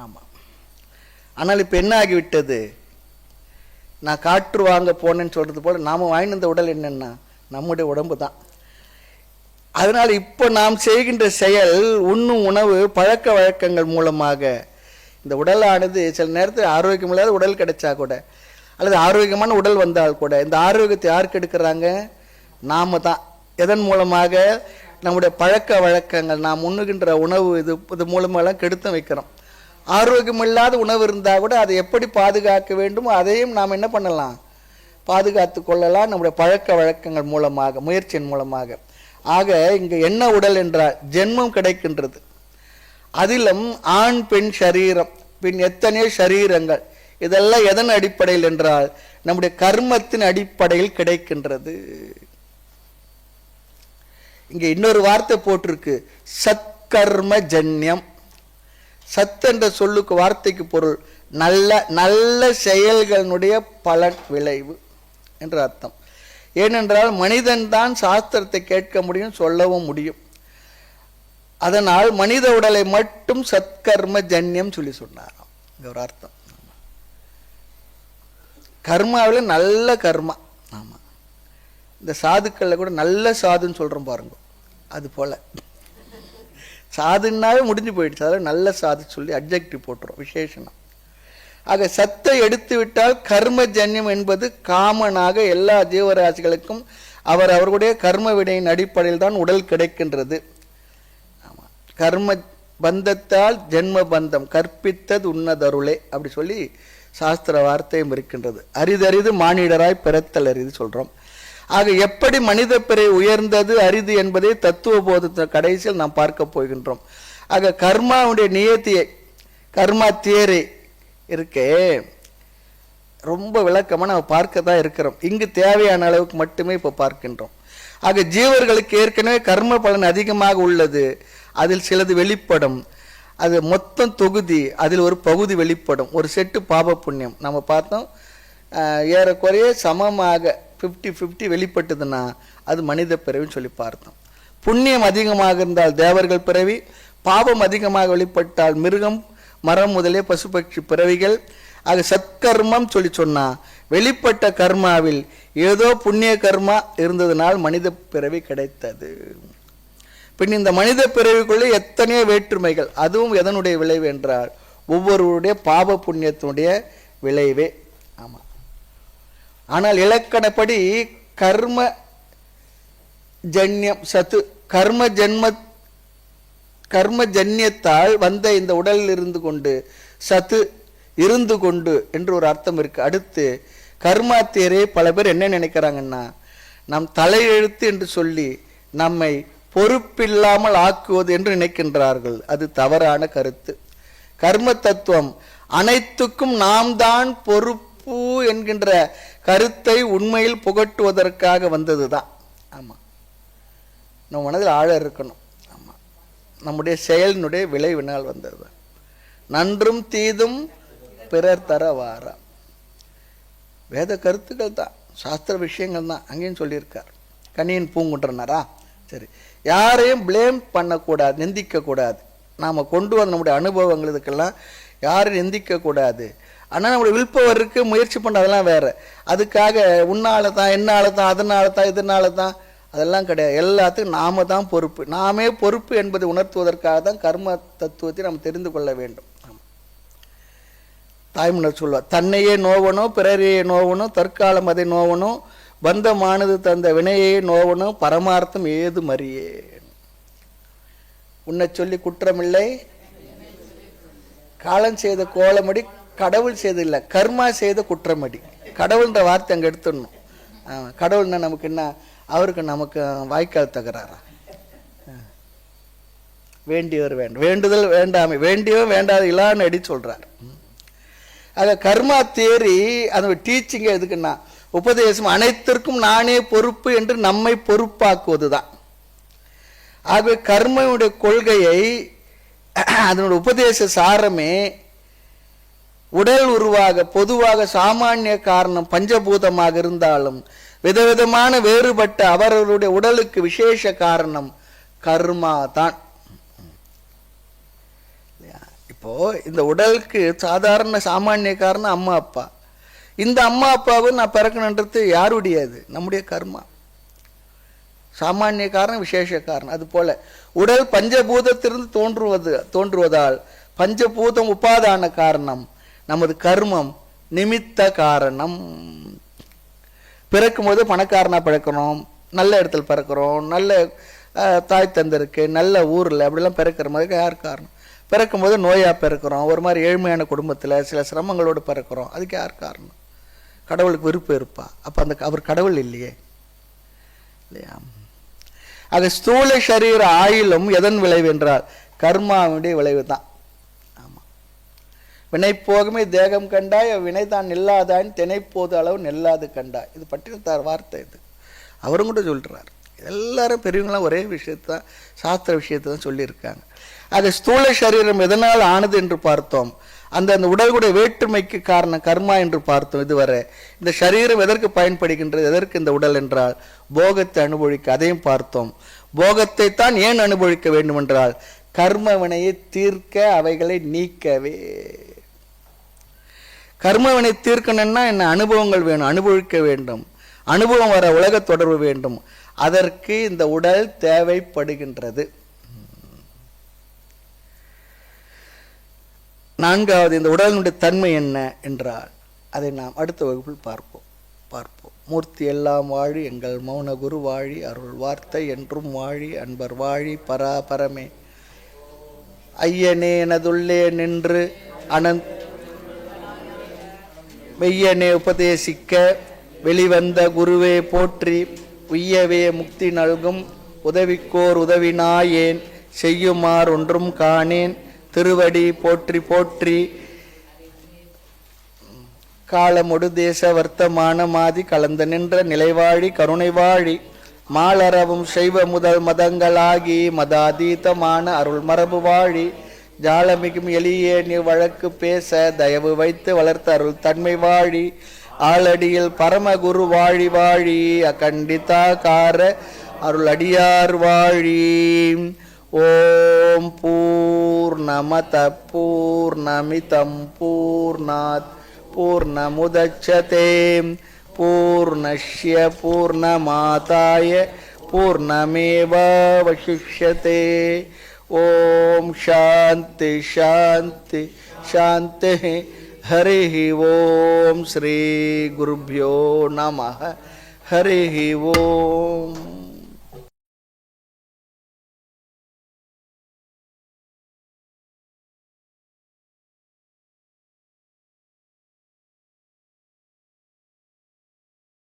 ஆமாம், ஆனால் இப்போ என்ன ஆகிவிட்டது? நான் காற்று வாங்க போனேன்னு சொல்கிறது போல் நாம் வாங்கிட்டு வந்த உடல் என்னென்னா நம்முடைய உடம்பு தான். அதனால் இப்போ நாம் செய்கின்ற செயல், உண்ணும் உணவு, பழக்க வழக்கங்கள் மூலமாக இந்த உடலானது சில நேரத்தில் ஆரோக்கியம் இல்லாத உடல் கிடைச்சா கூட, அல்லது ஆரோக்கியமான உடல் வந்தால் கூட, இந்த ஆரோக்கியத்தை யாருக்கு எடுக்கிறாங்க? நாம தான். எதன் மூலமாக? நம்முடைய பழக்க வழக்கங்கள், நாம் உண்ணுகின்ற உணவு, இது மூலமெல்லாம் கெடுத்து வைக்கிறோம். ஆரோக்கியம் இல்லாத உணவு இருந்தால் கூட அதை எப்படி பாதுகாக்க வேண்டுமோ அதையும் நாம் என்ன பண்ணலாம், பாதுகாத்து கொள்ளலாம் நம்முடைய பழக்க வழக்கங்கள் மூலமாக, முயற்சியின் மூலமாக. ஆக இங்கே என்ன உடல் என்றால் ஜென்மம் கிடைக்கின்றது. அதிலும் ஆண் பெண் சரீரம், பின் எத்தனையோ சரீரங்கள், இதெல்லாம் எதன் அடிப்படையில் என்றால் நம்முடைய கர்மத்தின் அடிப்படையில் கிடைக்கின்றது. இங்கே இன்னொரு வார்த்தை போட்டிருக்கு, சத்கர்ம ஜன்யம். சத் என்ற சொல்லுக்கு, வார்த்தைக்கு பொருள் நல்ல நல்ல செயல்களுடைய பலன், விளைவு என்று அர்த்தம். ஏனென்றால் மனிதன் தான் சாஸ்திரத்தை கேட்க முடியும், சொல்லவும் முடியும். அதனால் மனித உடலை மட்டும் சத்கர்ம ஜன்யம் சொல்லி சொன்னாராம். இங்க ஒரு அர்த்தம். கர்மாவில் நல்ல கர்மா. ஆமாம், இந்த சாதுக்களில் கூட நல்ல சாதுன்னு சொல்கிறோம் பாருங்க, அது போல் சாதுன்னாவே முடிஞ்சு போயிடுச்சு, அதில் நல்ல சாது சொல்லி அட்ஜெக்டிவ் போட்டுரும், விசேஷனம். ஆக சத்தை எடுத்து விட்டால் கர்ம ஜன்யம் என்பது காமனாக எல்லா ஜீவராசிகளுக்கும் அவர்களுடைய கர்ம வினையின் அடிப்படையில் தான் உடல் கிடைக்கின்றது. ஆமாம், கர்ம பந்தத்தால் ஜென்ம பந்தம் கற்பித்தது உன்னதருளே அப்படி சொல்லி சாஸ்திர வார்த்தையும் இருக்கின்றது. அரிதறிது மானிடராய் பிறத்தல் அரிது சொல்கிறோம். ஆக எப்படி மனித பிறை உயர்ந்தது அரிது என்பதை தத்துவ போதத்தின் கடைசியில் நாம் பார்க்க போகின்றோம். ஆக கர்மாவுடைய நியத்தியை, கர்மா தியரி இருக்கே, ரொம்ப விளக்கமாக நம்ம பார்க்க தான் இருக்கிறோம். இங்கு தேவையான அளவுக்கு மட்டுமே இப்போ பார்க்கின்றோம். ஆக ஜீவர்களுக்கு ஏற்கனவே கர்ம பலன் அதிகமாக உள்ளது. அதில் சிலது வெளிப்படும். அது மொத்தம் தொகுதி, அதில் ஒரு பகுதி வெளிப்படும். ஒரு செட்டு பாப புண்ணியம் நம்ம பார்த்தோம், ஏறக்குறைய சமமாக 50-50 வெளிப்பட்டதுன்னா அது மனித பிறவின்னு சொல்லி பார்த்தோம். புண்ணியம் அதிகமாக இருந்தால் தேவர்கள் பிறவி, பாவம் அதிகமாக வெளிப்பட்டால் மிருகம், மரம் முதலிய பசுபட்சி பிறவிகள். அது சத்கர்மம் சொல்லி சொன்னா வெளிப்பட்ட கர்மாவில் ஏதோ புண்ணிய கர்மா இருந்ததுனால் மனித பிறவி கிடைத்தது. பின் இந்த மனித பிறவிக்குள்ளே எத்தனையோ வேற்றுமைகள், அதுவும் எதனுடைய விளைவு என்றால் ஒவ்வொருவருடைய பாவ புண்ணியத்தினுடைய விளைவே. ஆமாம். ஆனால் இலக்கணப்படி கர்ம ஜன்யம் சத்து, கர்ம ஜன்யத்தால் வந்த இந்த உடலில் இருந்து கொண்டு சத்து இருந்து கொண்டு என்று ஒரு அர்த்தம் இருக்கு. அடுத்து கர்மாத்தியரே பல பேர் என்ன நினைக்கிறாங்கன்னா, நம் தலையெழுத்து என்று சொல்லி நம்மை பொறுப்பில்லாமல் ஆக்குவது என்று நினைக்கின்றார்கள். அது தவறான கருத்து. கர்ம தத்துவம் அனைத்துக்கும் நாம் தான் பொறுப்பு என்கின்ற கருத்தை உண்மையில் புகட்டுவதற்காக வந்தது தான். ஆமாம், நம்ம மனதில் ஆழ இருக்கணும். ஆமாம், நம்முடைய செயலினுடைய விளைவினால் வந்தது தான். நன்றும் தீதும் பிறர் தர வாரா, வேத கருத்துக்கள் தான், சாஸ்திர விஷயங்கள் தான். அங்கேயும் சொல்லியிருக்கார். கனியன் பூங்குன்றனாரா, சரி, யாரையும் பிளேம் பண்ணக்கூடாது, நிந்திக்கக்கூடாது. நாம் கொண்டு வந்த நம்முடைய அனுபவங்கள் இதுக்கெல்லாம் யாரும் நிந்திக்கக்கூடாது. ஆனால் நம்முடைய வில்பவர் இருக்கு, முயற்சி பண்ணதெல்லாம் வேற. அதுக்காக உன்னால தான், என்னால தான், அதனால தான், இதனால தான், அதெல்லாம் கிடையாது. எல்லாத்துக்கும் நாம தான் பொறுப்பு. நாமே பொறுப்பு என்பதை உணர்த்துவதற்காக தான் கர்ம தத்துவத்தை நாம் தெரிந்து கொள்ள வேண்டும். தாய்மன்னர் சொல்வார், தன்னையே நோவனும் பிறரையே நோவனும் தற்காலம் அதை நோவனும் பந்தமானது தந்த வினையே நோவனும் பரமார்த்தம் ஏது மறியே. உன்னை சொல்லி குற்றமில்லை, காலம் செய்த கோலமடி கடவுள் செய்தில்லை, கர்மா செய்த குற்றமடி. கடவுள்ன்ற வார்த்தை அங்கே எடுத்துடணும். கடவுள்னா நமக்கு என்ன, அவருக்கு நமக்கு வாய்க்கால் தகராறா? வேண்டியவர் வேண்டும், வேண்டுதல் வேண்டாமை, வேண்டியவன் வேண்டாத இல்லான்னு அடி சொல்றார். ஆக கர்மா தியரி அதோட டீச்சிங் எதுக்குன்னா, உபதேசம் அனைத்திற்கும் நானே பொறுப்பு என்று நம்மை பொறுப்பாக்குவது தான். ஆகவே கர்மனுடைய கொள்கையை, அதனுடைய உபதேச சாரமே உடல் உருவாக பொதுவாக சாமானிய காரணம் பஞ்சபூதமாக இருந்தாலும் விதவிதமான வேறுபட்ட அவர்களுடைய உடலுக்கு விசேஷ காரணம் கர்மா தான். இப்போ இந்த உடலுக்கு சாதாரண சாமானிய காரணம் அம்மா அப்பா. இந்த அம்மா அப்பாவை நான் பிறக்கணுன்றது யாருடையது? நம்முடைய கர்மா. சாமானிய காரணம், விசேஷ காரணம். அது போல உடல் பஞ்சபூதத்திலிருந்து தோன்றுவதால் பஞ்சபூதம் உபாதான காரணம், நமது கர்மம் நிமித்த காரணம். பிறக்கும் போது பணக்காரனா பிறக்கிறோம், நல்ல இடத்துல பிறக்கிறோம், நல்ல தாய் தந்தருக்கு, நல்ல ஊரில் அப்படிலாம் பிறக்கிற மாதிரி யார் காரணம்? பிறக்கும் போது நோயாக பிறக்கிறோம், ஒரு மாதிரி ஏழ்மையான குடும்பத்தில் சில சிரமங்களோடு பிறக்கிறோம், அதுக்கு யார் காரணம்? கடவுளுக்கு விருப்பம் இருப்பா? அப்போ அவர் கடவுள் இல்லையே, இல்லையா? ஆக ஸ்தூல சரீர ஆயிலும் எதன் விளைவு என்றால் கர்மாவுடைய விளைவு தான். ஆமாம், வினை போகுமே தேகம் கண்டாய், வினை தான் நில்லாதான் தினைப்போது அளவு நெல்லாது கண்டாய். இது பட்டினத்தார் வார்த்தை. இது அவரும் கூட சொல்கிறார். எல்லாரும் பெரியவங்களாம் ஒரே விஷயத்தான், சாஸ்திர விஷயத்தை தான் சொல்லியிருக்காங்க. ஆக ஸ்தூல சரீரம் எதனால் ஆனது என்று பார்த்தோம். அந்த உடலுடைய வேற்றுமைக்கு காரணம் கர்மா என்று பார்த்தோம். இதுவரை இந்த சரீரம் எதற்கு பயன்படுகின்றது, எதற்கு இந்த உடல் என்றால் போகத்தை அனுபவிக்க, அதையும் பார்த்தோம். போகத்தை தான் ஏன் அனுபவிக்க வேண்டும் என்றால் கர்ம வினையை தீர்க்க, அவைகளை நீக்கவே. கர்மவினை தீர்க்கணும்னா என்ன? அனுபவங்கள் வேணும், அனுபவிக்க வேண்டும், அனுபவம் வர உலக தொடர்பு வேண்டும். அதற்கு இந்த உடல் தேவைப்படுகின்றது. நான்காவது, இந்த உடலினுடைய தன்மை என்ன என்றால் அதை நாம் அடுத்த வகுப்பில் பார்ப்போம். மூர்த்தி எல்லாம் வாழி, எங்கள் மௌன குரு வாழி, அருள் வார்த்தை என்றும் வாழி, அன்பர் வாழி, பராபரமே ஐயனே எனதுள்ளே நின்று மெய்யனே உபதேசிக்க வெளிவந்த குருவே போற்றி, உய்யவே முக்தி நல்கும் உதவிக்கோர் உதவினாயேன், செய்யுமார் ஒன்றும் காணேன் திருவடி போற்றி போற்றி. காலமொடு தேச வர்த்தமான மாதி கலந்து நின்ற நிலைவாழி கருணை வாழி, மாலரவும் செய்வ முதல் மதங்களாகி மதாதீதமான அருள் மரபு வாழி, ஜாலமிகும் எளிய நீ வழக்கு பேச தயவு வைத்து வளர்த்த அருள் தன்மை வாழி, ஆளடியில் பரமகுரு வாழி வாழி, அகண்டிதாகார அருள் அடியார் வாழி. ஓம் பூர்ணமத பூர்ணமிதம் பூர்ணாத் பூர்ணமுதச்யதே பூர்ணஸ்ய பூர்ணமாதாய பூர்ணமேவாவசிஷ்யதே. ஓம் சாந்தி சாந்தி சாந்தி. ஹரி ஓம். ஸ்ரீ குருப்யோ நமः. ஹரி ஓம்.